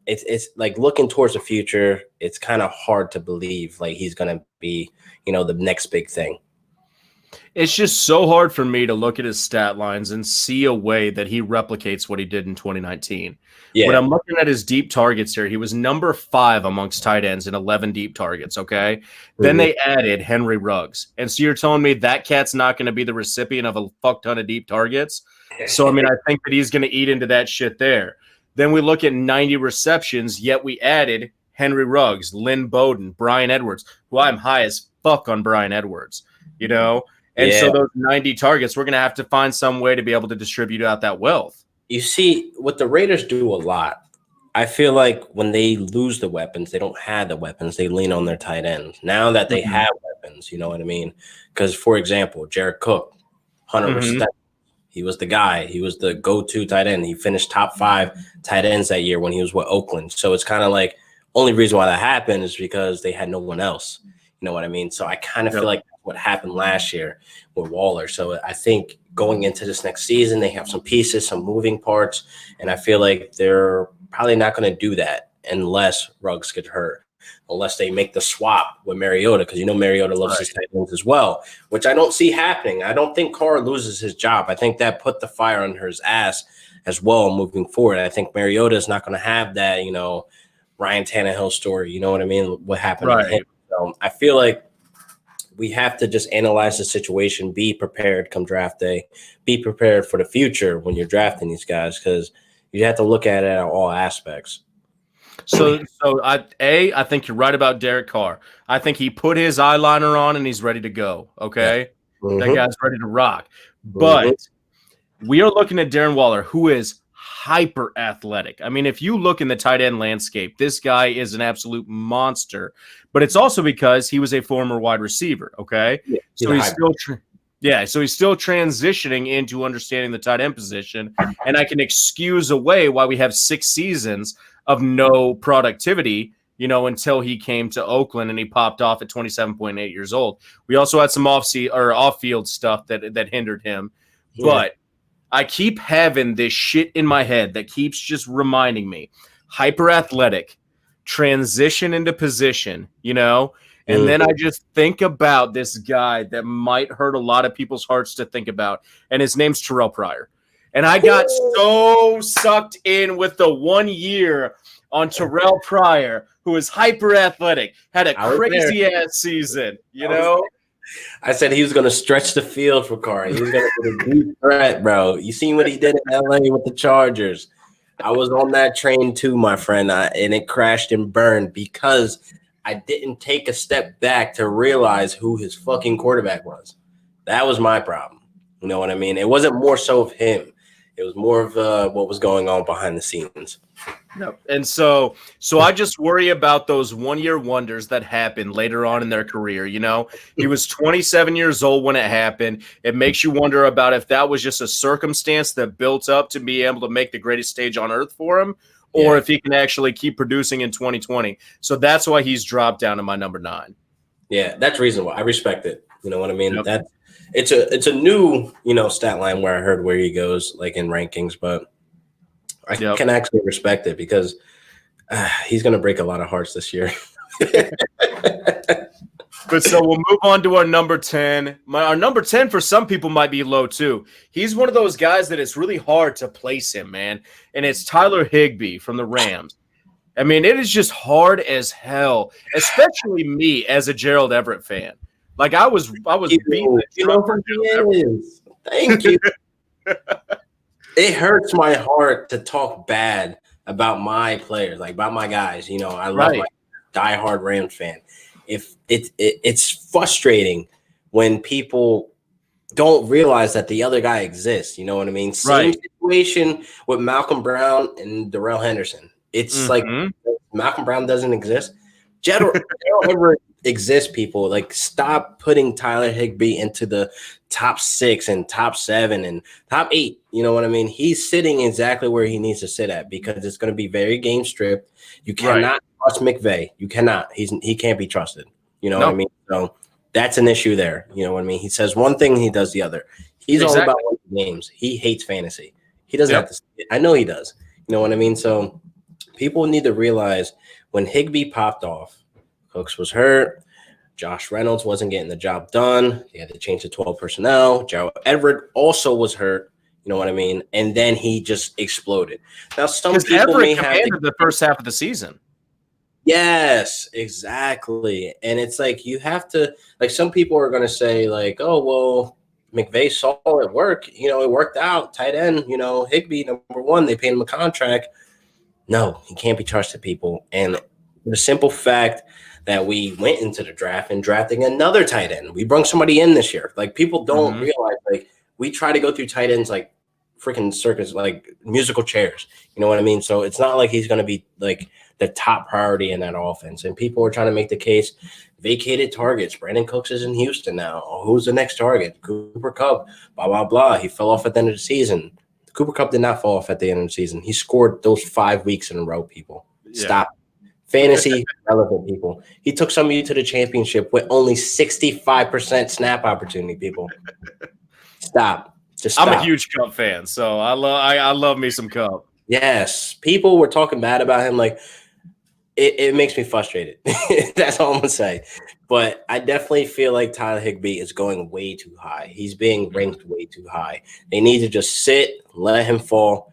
it's like looking towards the future, it's kind of hard to believe like he's going to be, the next big thing.
It's just so hard for me to look at his stat lines and see a way that he replicates what he did in 2019. Yeah. When I'm looking at his deep targets here, he was number 5 amongst tight ends in 11 deep targets, okay? Then they added Henry Ruggs. And so you're telling me that cat's not going to be the recipient of a fuck ton of deep targets? So, I mean, I think that he's going to eat into that shit there. Then we look at 90 receptions, yet we added Henry Ruggs, Lynn Bowden, Brian Edwards, who I'm high as fuck on Brian Edwards, And so those 90 targets, we're going to have to find some way to be able to distribute out that wealth.
You see, what the Raiders do a lot, I feel like when they lose the weapons, they don't have the weapons, they lean on their tight ends. Now that they have weapons, you know what I mean? Because, for example, Jared Cook, 100%. He was the guy. He was the go-to tight end. He finished top 5 tight ends that year when he was with Oakland. So it's kind of like only reason why that happened is because they had no one else. You know what I mean? So I kind of feel like that's what happened last year with Waller. So I think going into this next season, they have some pieces, some moving parts, and I feel like they're probably not going to do that unless Ruggs gets hurt, unless they make the swap with Mariota, because Mariota loves his tight ends as well, which I don't see happening. I don't think Carr loses his job. I think that put the fire under his ass as well moving forward. I think Mariota is not going to have that, Ryan Tannehill story. You know what I mean? What happened to him. So I feel like we have to just analyze the situation, be prepared come draft day, be prepared for the future when you're drafting these guys, because you have to look at it at all aspects.
So I think you're right about Derek Carr. I think he put his eyeliner on and he's ready to go. Okay. Yeah. That guy's ready to rock. But we are looking at Darren Waller, who is hyper athletic. I mean, if you look in the tight end landscape, this guy is an absolute monster, but it's also because he was a former wide receiver. Okay. Yeah, so he's still transitioning into understanding the tight end position. And I can excuse away why we have 6 seasons of no productivity, until he came to Oakland and he popped off at 27.8 years old. We also had some off-field stuff that hindered him. Yeah. But I keep having this shit in my head that keeps just reminding me, hyper athletic, transition into position, and then I just think about this guy that might hurt a lot of people's hearts to think about, and his name's Terrell Pryor. And I got so sucked in with the 1 year on Terrell Pryor, who is hyper athletic, had a crazy ass season,
I said he was going to stretch the field for Carr. He was going to be a deep threat, bro. You seen what he did in LA with the Chargers. I was on that train too, my friend, and it crashed and burned because I didn't take a step back to realize who his fucking quarterback was. That was my problem. You know what I mean? It wasn't more so of him. It was more of what was going on behind the scenes.
Yep. And so I just worry about those one-year wonders that happen later on in their career. You know, he was 27 years old when it happened. It makes you wonder about if that was just a circumstance that built up to be able to make the greatest stage on earth for him, or if he can actually keep producing in 2020. So that's why he's dropped down to my number 9.
Yeah, that's reasonable. I respect it. You know what I mean?
Yep.
It's a new, stat line where I heard where he goes like in rankings, but I can actually respect it because he's going to break a lot of hearts this year.
But so we'll move on to our number 10. Our number 10 for some people might be low too. He's one of those guys that it's really hard to place him, man. And it's Tyler Higbee from the Rams. I mean, it is just hard as hell, especially me as a Gerald Everett fan. Like I was beating the drum for Gerald Everett.
Thank you. It hurts my heart to talk bad about my players, like about my guys. I love my diehard Rams fan. If it's frustrating when people don't realize that the other guy exists. You know what I mean? Same situation with Malcolm Brown and Darrell Henderson. It's like Malcolm Brown doesn't exist. Gerald Everett exists, people. Like, stop putting Tyler Higbee into the top 6 and top 7 and top 8. You know what I mean? He's sitting exactly where he needs to sit at because it's going to be very game stripped. You cannot trust McVay. You cannot. He can't be trusted. You know what I mean? So that's an issue there. You know what I mean? He says one thing, he does the other. He's all about winning games. He hates fantasy. He doesn't have to say it. I know he does. You know what I mean? So people need to realize when Higbee popped off, Cooks was hurt. Josh Reynolds wasn't getting the job done. They had to change to 12 personnel. Gerald Everett also was hurt. You know what I mean? And then he just exploded. Now, some people
Everett
may have
the first half of the season.
Yes, exactly. And it's like you have to, like, some people are going to say, like, oh, well, McVay saw it work. It worked out. Tight end, Higbee, number 1, they paid him a contract. No, he can't be trusted, people. And the simple fact that we went into the draft and drafting another tight end. We brought somebody in this year. Like, people don't realize, like, we try to go through tight ends like freaking circus, like musical chairs. You know what I mean? So it's not like he's going to be like the top priority in that offense. And people are trying to make the case, vacated targets. Brandon Cooks is in Houston now. Oh, who's the next target? Cooper Kupp, blah, blah, blah. He fell off at the end of the season. Cooper Kupp did not fall off at the end of the season. He scored those 5 weeks in a row, people. Stop. Fantasy relevant, people. He took some of you to the championship with only 65% snap opportunity, people. Stop. Just stop.
I'm a huge Kupp fan, so I love me some Kupp.
Yes. People were talking bad about him. Like, it makes me frustrated. That's all I'm going to say. But I definitely feel like Tyler Higbee is going way too high. He's being ranked way too high. They need to just sit, let him fall,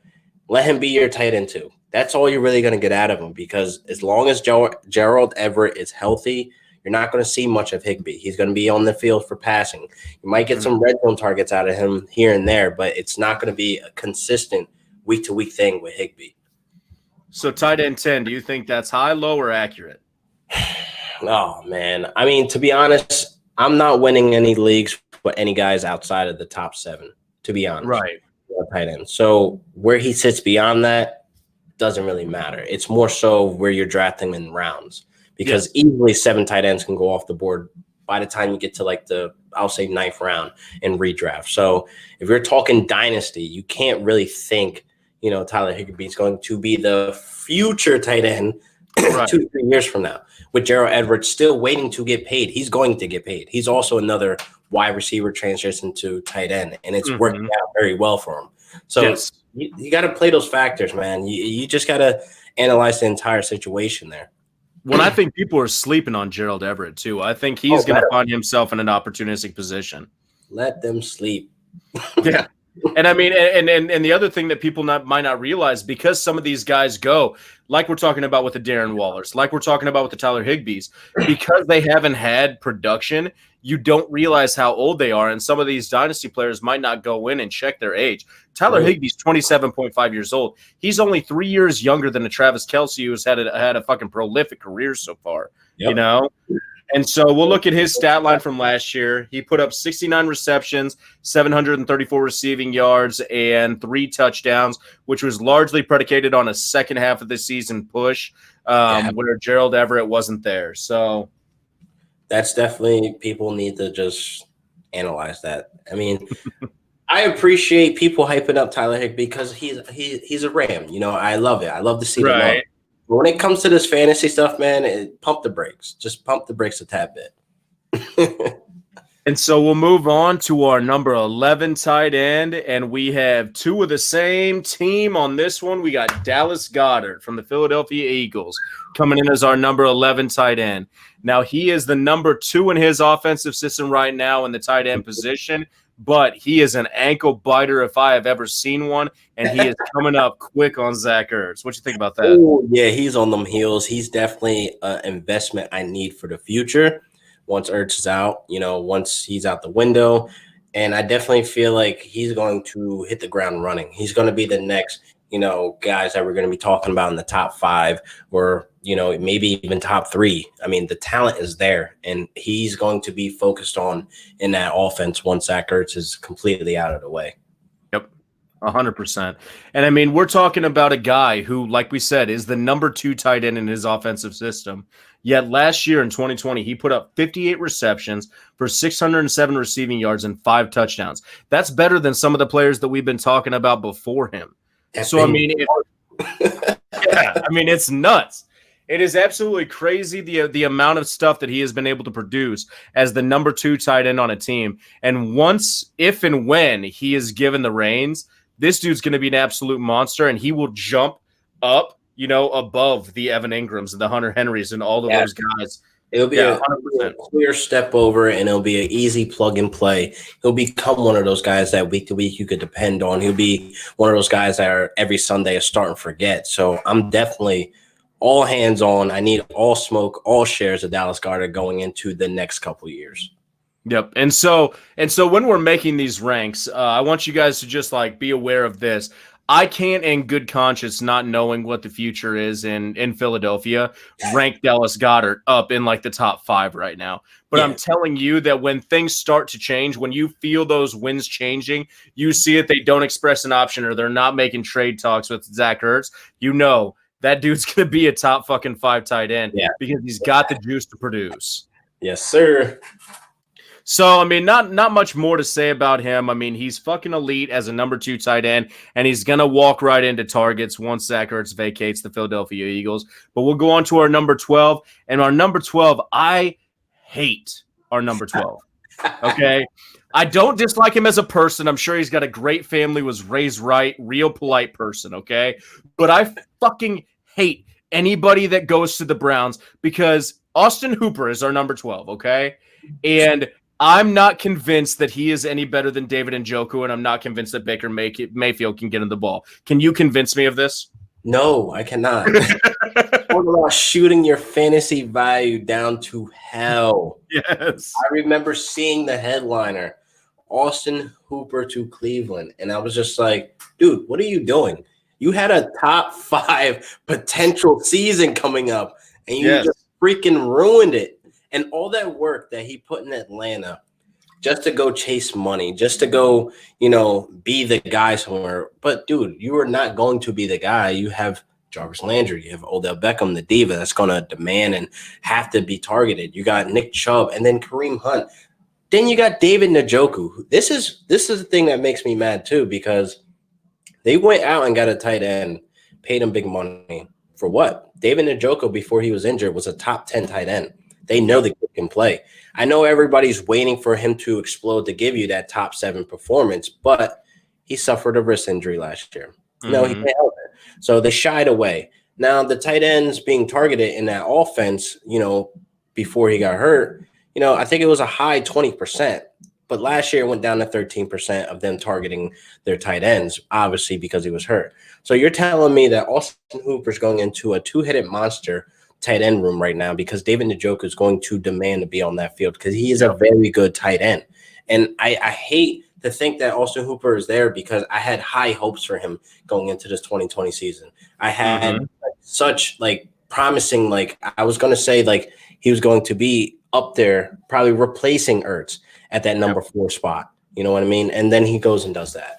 let him be your tight end too. That's all you're really going to get out of him, because as long as Gerald Everett is healthy, you're not going to see much of Higbee. He's going to be on the field for passing. You might get some red zone targets out of him here and there, but it's not going to be a consistent week-to-week thing with Higbee.
So tight end 10, do you think that's high, low, or accurate?
Oh, man. I mean, to be honest, I'm not winning any leagues with any guys outside of the top 7, to be honest.
Right.
Tight end. So where he sits beyond that doesn't really matter. It's more so where you're drafting in rounds, because easily 7 tight ends can go off the board by the time you get to like I'll say 9th round in redraft. So if you're talking dynasty, you can't really think, Tyler Higbee is going to be the future tight end 2-3 years from now. With Gerald Everett still waiting to get paid, he's going to get paid. He's also another wide receiver transition to tight end, and it's working out very well for him. So you got to play those factors, man. You just got to analyze the entire situation there.
Well, I think people are sleeping on Gerald Everett too. I think he's going to find himself in an opportunistic position.
Let them sleep.
Yeah. And I mean, and the other thing that people might not realize, because some of these guys go, like we're talking about with the Darren Wallers, like we're talking about with the Tyler Higbees, because they haven't had production, you don't realize how old they are. And some of these dynasty players might not go in and check their age. Tyler Higbee's 27.5 years old. He's only 3 years younger than a Travis Kelce, who's had a fucking prolific career so far, And so we'll look at his stat line from last year. He put up 69 receptions, 734 receiving yards, and 3 touchdowns, which was largely predicated on a second half of the season push where Gerald Everett wasn't there. So
that's definitely, people need to just analyze that. I mean, I appreciate people hyping up Tyler Higbee because he's a Ram. You know, I love it. I love to see the love. But when it comes to this fantasy stuff, man, pump the brakes. Just pump the brakes a tad bit.
And so we'll move on to our number 11 tight end, and we have 2 of the same team on this one. We got Dallas Goedert from the Philadelphia Eagles coming in as our number 11 tight end. Now, he is the number 2 in his offensive system right now in the tight end position, but he is an ankle biter if I have ever seen one, and he is coming up quick on Zach Ertz. What you think about that?
Oh, yeah, he's on them heels. He's definitely an investment I need for the future. Once Ertz is out, you know, once he's out the window. And I definitely feel like he's going to hit the ground running. He's going to be the next, you know, guys that we're going to be talking about in the top 5 or, you know, maybe even top 3. I mean, the talent is there, and he's going to be focused on in that offense once Zach Ertz is completely out of the way.
100%. And I mean, we're talking about a guy who, like we said, is the number 2 tight end in his offensive system. Yet last year in 2020, he put up 58 receptions for 607 receiving yards and 5 touchdowns. That's better than some of the players that we've been talking about before him. So, I mean, it's nuts. It is absolutely crazy the amount of stuff that he has been able to produce as the number 2 tight end on a team. And once, if and when he is given the reins, this dude's going to be an absolute monster, and he will jump up, you know, above the Evan Ingrams and the Hunter Henrys and all of those guys.
It'll be a clear step over, and it'll be an easy plug and play. He'll become one of those guys that week to week you could depend on. He'll be one of those guys that are every Sunday a start and forget. So I'm definitely all hands on. I need all smoke, all shares of Dallas Goedert going into the next couple of years.
Yep. And so when we're making these ranks, I want you guys to just like be aware of this. I can't, in good conscience, not knowing what the future is in Philadelphia, rank Dallas Goedert up in like the top 5 right now. But I'm telling you that when things start to change, when you feel those winds changing, you see it, they don't express an option or they're not making trade talks with Zach Ertz, you know that dude's going to be a top fucking 5 tight end because he's got the juice to produce.
Yes, sir.
So, I mean, not much more to say about him. I mean, he's fucking elite as a number 2 tight end, and he's going to walk right into targets once Zach Ertz vacates the Philadelphia Eagles. But we'll go on to our number 12. And our number 12, I hate our number 12. Okay? I don't dislike him as a person. I'm sure he's got a great family, was raised right, real polite person, okay? But I fucking hate anybody that goes to the Browns because Austin Hooper is our number 12, okay? And I'm not convinced that he is any better than David Njoku, and I'm not convinced that Baker Mayfield can get him the ball. Can you convince me of this?
No, I cannot. Talk about shooting your fantasy value down to hell.
Yes.
I remember seeing the headliner, Austin Hooper to Cleveland, and I was just like, dude, what are you doing? You had a top 5 potential season coming up, and you just freaking ruined it. And all that work that he put in Atlanta just to go chase money, just to go, you know, be the guy somewhere. But, dude, you are not going to be the guy. You have Jarvis Landry. You have Odell Beckham, the diva that's going to demand and have to be targeted. You got Nick Chubb and then Kareem Hunt. Then you got David Njoku. This is the thing that makes me mad, too, because they went out and got a tight end, paid him big money. For what? David Njoku, before he was injured, was a top 10 tight end. They know the kid can play. I know everybody's waiting for him to explode to give you that top 7 performance, but he suffered a wrist injury last year. Mm-hmm. No, he can't help it. So they shied away. Now, the tight ends being targeted in that offense, you know, before he got hurt, you know, I think it was a high 20%. But last year it went down to 13% of them targeting their tight ends, obviously because he was hurt. So you're telling me that Austin Hooper's going into a 2-headed monster tight end room right now because David Njoku is going to demand to be on that field because he is a very good tight end. And I hate to think that Austin Hooper is there because I had high hopes for him going into this 2020 season. I had such like promising, like I was going to say like he was going to be up there, probably replacing Ertz at that number 4 spot. You know what I mean? And then he goes and does that.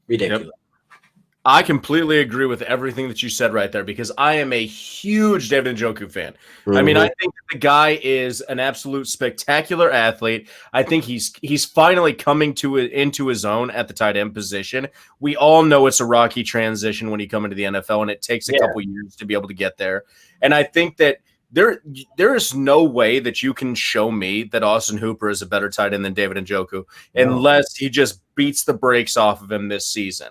Ridiculous.
Yep. I completely agree with everything that you said right there because I am a huge David Njoku fan. I mean, I think that the guy is an absolute spectacular athlete. I think he's finally coming into his own at the tight end position. We all know it's a rocky transition when you come into the NFL, and it takes a couple years to be able to get there. And I think that there is no way that you can show me that Austin Hooper is a better tight end than David Njoku unless he just beats the brakes off of him this season.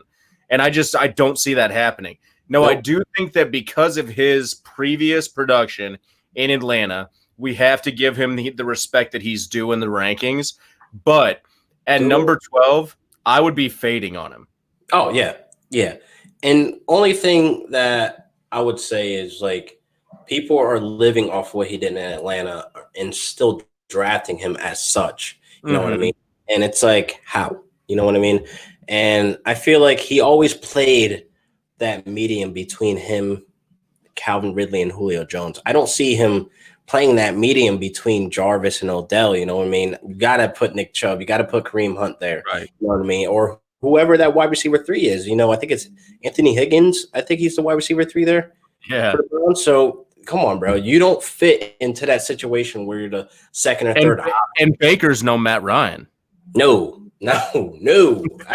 And I don't see that happening. No, I do think that because of his previous production in Atlanta, we have to give him the respect that he's due in the rankings. But at number 12, I would be fading on him.
Oh, yeah. Yeah. And only thing that I would say is, like, people are living off what he did in Atlanta and still drafting him as such. You know what I mean? And it's like, how? You know what I mean? And I feel like he always played that medium between him, Calvin Ridley, and Julio Jones. I don't see him playing that medium between Jarvis and Odell. You know what I mean? You got to put Nick Chubb. You got to put Kareem Hunt there.
Right.
You know what I mean? Or whoever that wide receiver 3 is. You know, I think it's Anthony Higgins. I think he's the wide receiver 3 there.
Yeah.
For the Browns. So come on, bro. You don't fit into that situation where you're the second or third.
And Baker's no Matt Ryan.
No. I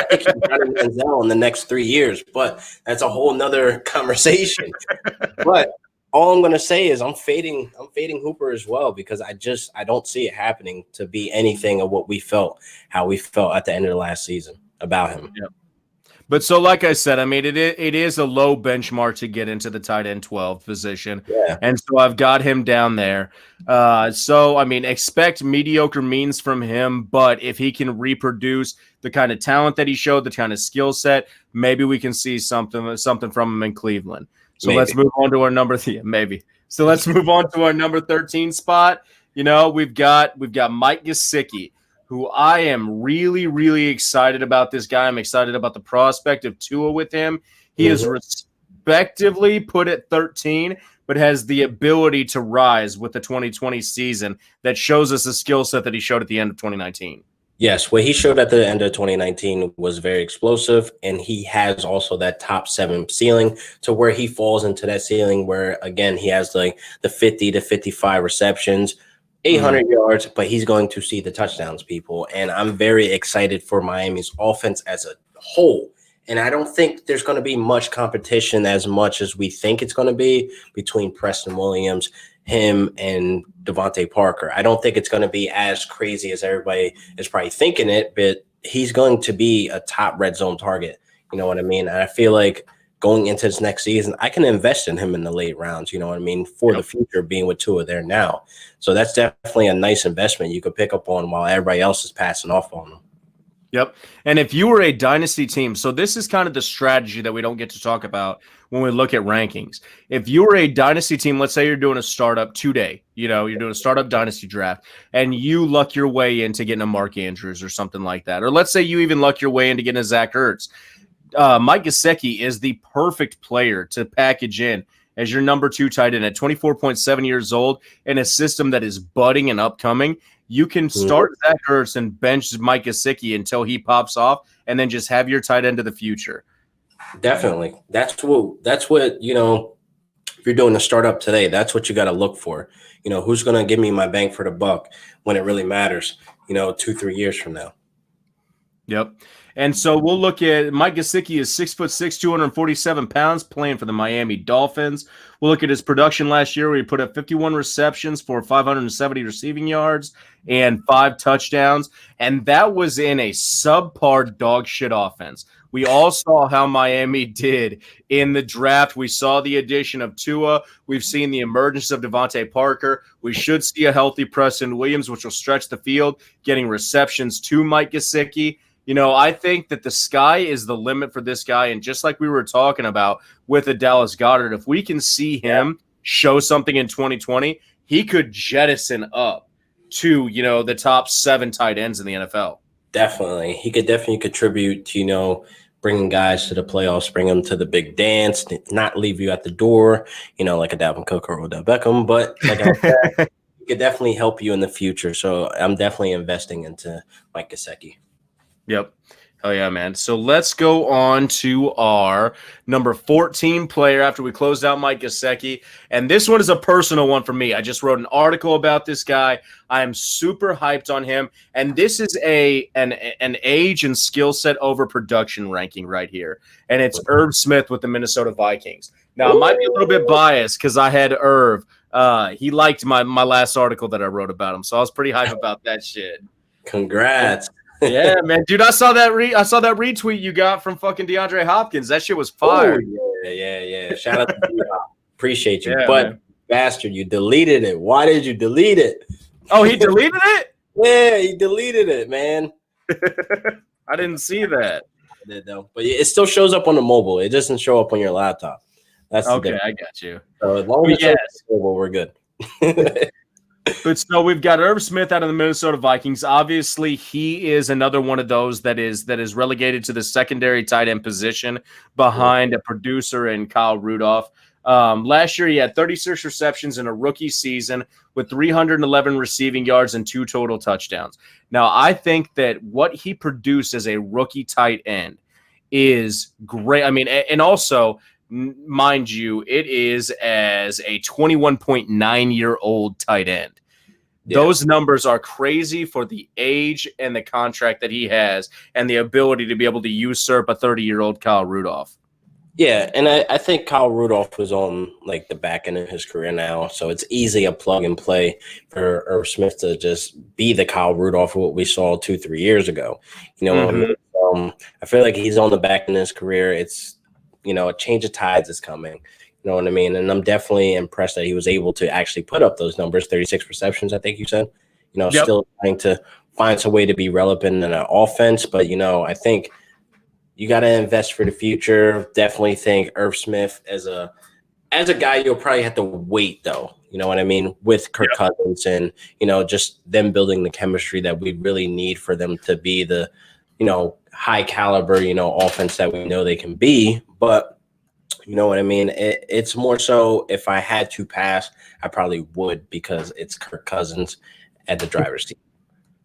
think he's running Denzel in the next 3 years, but that's a whole nother conversation. But all I'm gonna say is I'm fading Hooper as well because I don't see it happening to be anything of how we felt at the end of the last season about him.
Yeah. But so, like I said, I mean, it is a low benchmark to get into the tight end 12 position.
Yeah.
And so I've got him down there. So, I mean, expect mediocre means from him. But if he can reproduce the kind of talent that he showed, the kind of skill set, maybe we can see something from him in Cleveland. So let's move on to our number 3. Maybe. So let's move on to our number 13 spot. You know, we've got Mike Gesicki, who I am really, really excited about this guy. I'm excited about the prospect of Tua with him. He is respectively put at 13, but has the ability to rise with the 2020 season that shows us a skill set that he showed at the end of 2019.
Yes, what he showed at the end of 2019 was very explosive, and he has also that top 7 ceiling to where he falls into that ceiling where, again, he has like the 50 to 55 receptions, 800 yards, but he's going to see the touchdowns, people. And I'm very excited for Miami's offense as a whole. And I don't think there's going to be much competition as much as we think it's going to be between Preston Williams, him, and Devontae Parker. I don't think it's going to be as crazy as everybody is probably thinking it, but he's going to be a top red zone target. You know what I mean? And I feel like going into this next season, I can invest in him in the late rounds, you know what I mean, for the future, being with Tua there now. So that's definitely a nice investment you could pick up on while everybody else is passing off on him.
Yep. And if you were a dynasty team, so this is kind of the strategy that we don't get to talk about when we look at rankings. If you were a dynasty team, let's say you're doing a startup today, you know, you're doing a startup dynasty draft, and you luck your way into getting a Mark Andrews or something like that. Or let's say you even luck your way into getting a Zach Ertz. Mike Gesicki is the perfect player to package in as your number 2 tight end at 24.7 years old in a system that is budding and upcoming. You can start Zach Ertz and bench Mike Gesicki until he pops off, and then just have your tight end of the future.
Definitely. That's what, you know, if you're doing a startup today, that's what you got to look for. You know, who's going to give me my bang for the buck when it really matters, you know, 2-3 years from now.
Yep. And so we'll look at Mike Gesicki is 6'6", 247 pounds, playing for the Miami Dolphins. We'll look at his production last year where he put up 51 receptions for 570 receiving yards and 5 touchdowns. And that was in a subpar dog shit offense. We all saw how Miami did in the draft. We saw the addition of Tua. We've seen the emergence of Devontae Parker. We should see a healthy Preston Williams, which will stretch the field, getting receptions to Mike Gesicki. You know, I think that the sky is the limit for this guy. And just like we were talking about with the Dallas Goedert, if we can see him show something in 2020, he could jettison up to, you know, the top 7 tight ends in the NFL.
Definitely. He could definitely contribute to, you know, bringing guys to the playoffs, bring them to the big dance, not leave you at the door, you know, like a Dalvin Cook or Odell Beckham. But like I said, he could definitely help you in the future. So I'm definitely investing into Mike Gesicki.
Yep. Hell yeah, man. So let's go on to our number 14 player after we closed out Mike Gesicki. And this one is a personal one for me. I just wrote an article about this guy. I am super hyped on him. And this is an age and skill set over production ranking right here. And it's Irv Smith with the Minnesota Vikings. Now, I might be a little bit biased because I had Irv. He liked my last article that I wrote about him. So I was pretty hyped about that shit.
Congrats.
Yeah, man, dude, I saw that retweet you got from fucking DeAndre Hopkins. That shit was fire.
Ooh, yeah. Shout out to you. Appreciate you.
Yeah,
but
man.
bastard, you deleted it. Why did you delete it?
Oh, he deleted it?
Yeah, he deleted it, man.
I didn't see that.
I did though, but it still shows up on the mobile. It doesn't show up on your laptop. That's
okay. I got you.
So as long as it's mobile, we're good.
But so we've got Irv Smith out of the Minnesota Vikings. Obviously, he is another one of those that is relegated to the secondary tight end position behind a producer and Kyle Rudolph. Last year, he had 36 receptions in a rookie season with 311 receiving yards and 2 total touchdowns. Now, I think that what he produced as a rookie tight end is great. I mean, and also, mind you, it is as a 21.9-year-old tight end. Yeah. Those numbers are crazy for the age and the contract that he has and the ability to be able to usurp a 30-year-old Kyle Rudolph.
Yeah, and I think Kyle Rudolph was on like the back end of his career now, so it's easy a plug and play for Irv Smith to just be the Kyle Rudolph of what we saw 2-3 years ago. You know what I mean? I feel like he's on the back end of his career. It's, you know, a change of tides is coming. You know what I mean? And I'm definitely impressed that he was able to actually put up those numbers, 36 receptions, I think you said. You know, still trying to find some way to be relevant in an offense. But, you know, I think you got to invest for the future. Definitely think Irv Smith as a guy you'll probably have to wait, though. You know what I mean? With Kirk Cousins and, you know, just them building the chemistry that we really need for them to be the, you know, high caliber, you know, offense that we know they can be. But you know what I mean? It's more so if I had to pass, I probably would because it's Kirk Cousins at the driver's seat.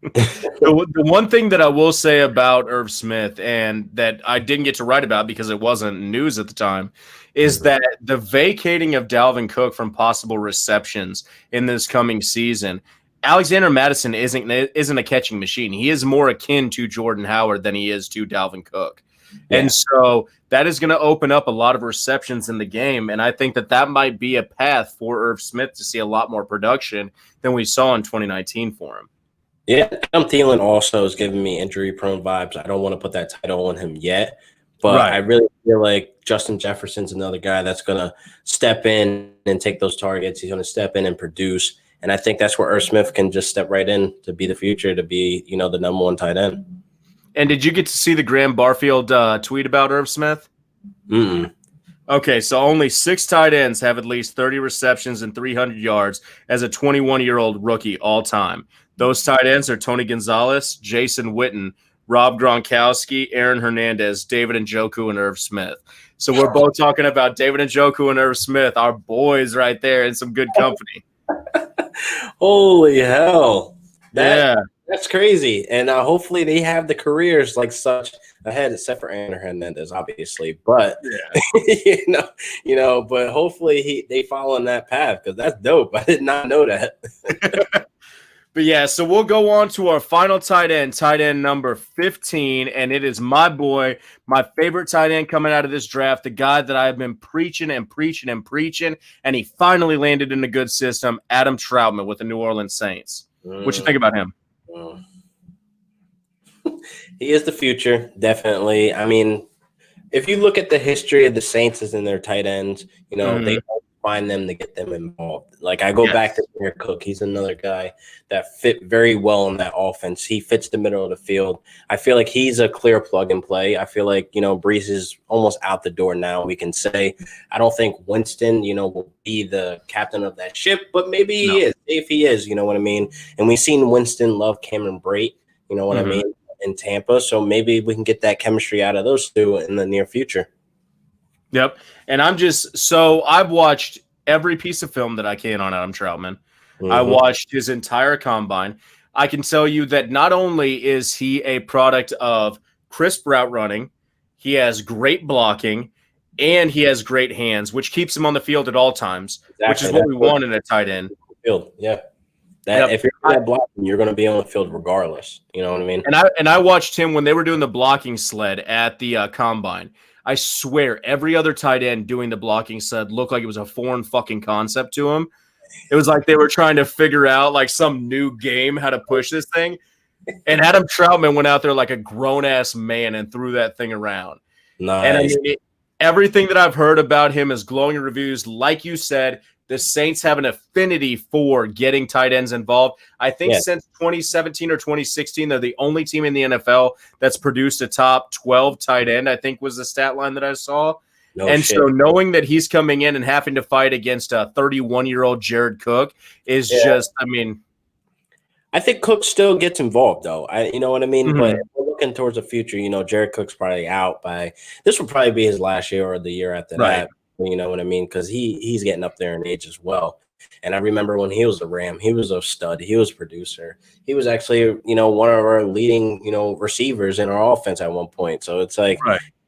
The one thing that I will say about Irv Smith and that I didn't get to write about because it wasn't news at the time is that the vacating of Dalvin Cook from possible receptions in this coming season, Alexander Mattison isn't a catching machine. He is more akin to Jordan Howard than he is to Dalvin Cook. Yeah. And so that is going to open up a lot of receptions in the game. And I think that might be a path for Irv Smith to see a lot more production than we saw in 2019 for him.
Yeah, Adam Thielen also is giving me injury-prone vibes. I don't want to put that title on him yet, but I really feel like Justin Jefferson's another guy that's going to step in and take those targets. He's going to step in and produce. And I think that's where Irv Smith can just step right in to be the future, to be, you know, the number one tight end.
And did you get to see the Graham Barfield tweet about Irv Smith? Okay, so only 6 tight ends have at least 30 receptions and 300 yards as a 21-year-old rookie all time. Those tight ends are Tony Gonzalez, Jason Witten, Rob Gronkowski, Aaron Hernandez, David Njoku, and Irv Smith. So we're both talking about David Njoku and Irv Smith, our boys right there in some good company.
Holy hell. That's crazy. And hopefully they have the careers like such ahead, except for Aaron Hernandez, obviously. But, you know, but hopefully they follow in that path because that's dope. I did not know that.
But yeah, so we'll go on to our final tight end number 15, and it is my boy, my favorite tight end coming out of this draft, the guy that I have been preaching, and he finally landed in a good system, Adam Troutman with the New Orleans Saints. What you think about him?
He is the future, definitely. I mean, if you look at the history of the Saints as in their tight ends, you know, they find them to get them involved. Like I go back to Jared Cook. He's another guy that fit very well in that offense. He fits the middle of the field. I feel like he's a clear plug and play. I feel like, you know, Brees is almost out the door now. We can say, I don't think Winston, you know, will be the captain of that ship, but maybe he is. If he is, you know what I mean? And we've seen Winston love Cameron Brate, you know what I mean, in Tampa. So maybe we can get that chemistry out of those two in the near future.
Yep. And I've watched every piece of film that I can on Adam Troutman. I watched his entire combine. I can tell you that not only is he a product of crisp route running, he has great blocking, and he has great hands, which keeps him on the field at all times, which is what we want in a tight end.
Field, yeah. If you're not blocking, you're going to be on the field regardless. You know what I mean?
And I watched him when they were doing the blocking sled at the combine. I swear, every other tight end doing the blocking sled looked like it was a foreign fucking concept to him. It was like they were trying to figure out like some new game how to push this thing. And Adam Troutman went out there like a grown-ass man and threw that thing around.
Nice.
And I mean, everything that I've heard about him is glowing reviews. Like you said, the Saints have an affinity for getting tight ends involved. I think since 2017 or 2016, they're the only team in the NFL that's produced a top 12 tight end, I think was the stat line that I saw. So knowing that he's coming in and having to fight against a 31-year-old Jared Cook is just, I mean.
I think Cook still gets involved, though. You know what I mean? But if we're looking towards the future, you know, Jared Cook's probably out by – this will probably be his last year or the year after that. You know what I mean? Because he's getting up there in age as well. And I remember when he was a Ram, he was a stud. He was a producer. He was actually, you know, one of our leading, you know, receivers in our offense at one point. So it's like,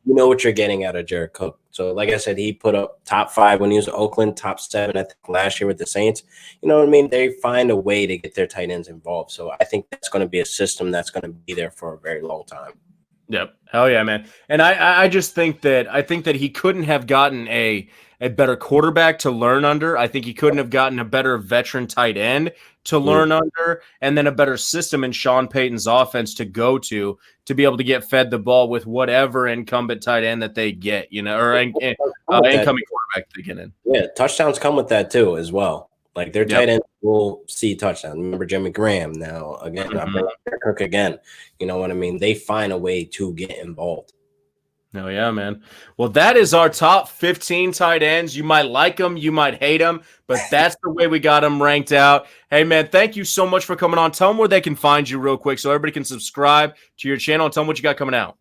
you know what you're getting out of Jared Cook. So like I said, he put up top 5 when he was in Oakland, top 7, I think, last year with the Saints. You know what I mean? They find a way to get their tight ends involved. So I think that's going to be a system that's going to be there for a very long time.
Yep. Hell yeah, man. And I just think that he couldn't have gotten a better quarterback to learn under. I think he couldn't have gotten a better veteran tight end to learn under, and then a better system in Sean Payton's offense to go to be able to get fed the ball with whatever incumbent tight end that they get, you know, or incoming quarterback they get in.
Yeah, touchdowns come with that too as well. Like their tight end will see touchdowns. Remember Jimmy Graham now again. I bring up Kirk again. You know what I mean? They find a way to get involved.
Oh, yeah, man. Well, that is our top 15 tight ends. You might like them, you might hate them, but that's the way we got them ranked out. Hey, man, thank you so much for coming on. Tell them where they can find you real quick so everybody can subscribe to your channel and tell them what you got coming out.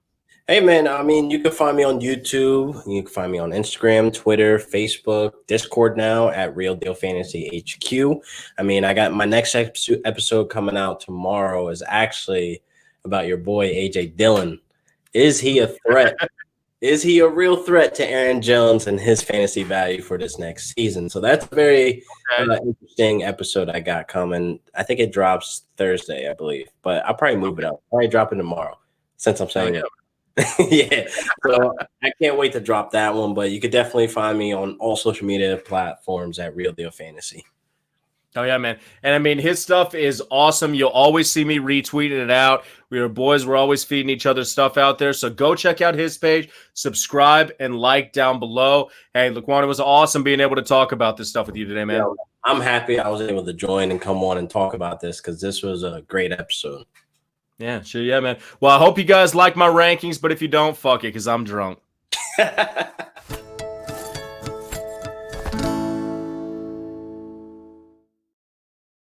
Hey, man, I mean, you can find me on YouTube. You can find me on Instagram, Twitter, Facebook, Discord now at Real Deal Fantasy HQ. I mean, I got my next episode coming out tomorrow is actually about your boy, A.J. Dillon. Is he a threat? Is he a real threat to Aaron Jones and his fantasy value for this next season? So that's a very interesting episode I got coming. I think it drops Thursday, I believe. But I'll probably move it up. I'll probably drop it tomorrow since I'm saying it. Yeah, so I can't wait to drop that one, but you could definitely find me on all social media platforms at Real Deal Fantasy.
Oh, yeah, man. And, I mean, his stuff is awesome. You'll always see me retweeting it out. We are boys. We're always feeding each other stuff out there. So go check out his page, subscribe, and like down below. Hey, LaQuan, it was awesome being able to talk about this stuff with you today, man.
Yeah, I'm happy I was able to join and come on and talk about this because this was a great episode.
Yeah, sure. Yeah, man. Well, I hope you guys like my rankings, but if you don't, fuck it, because I'm drunk.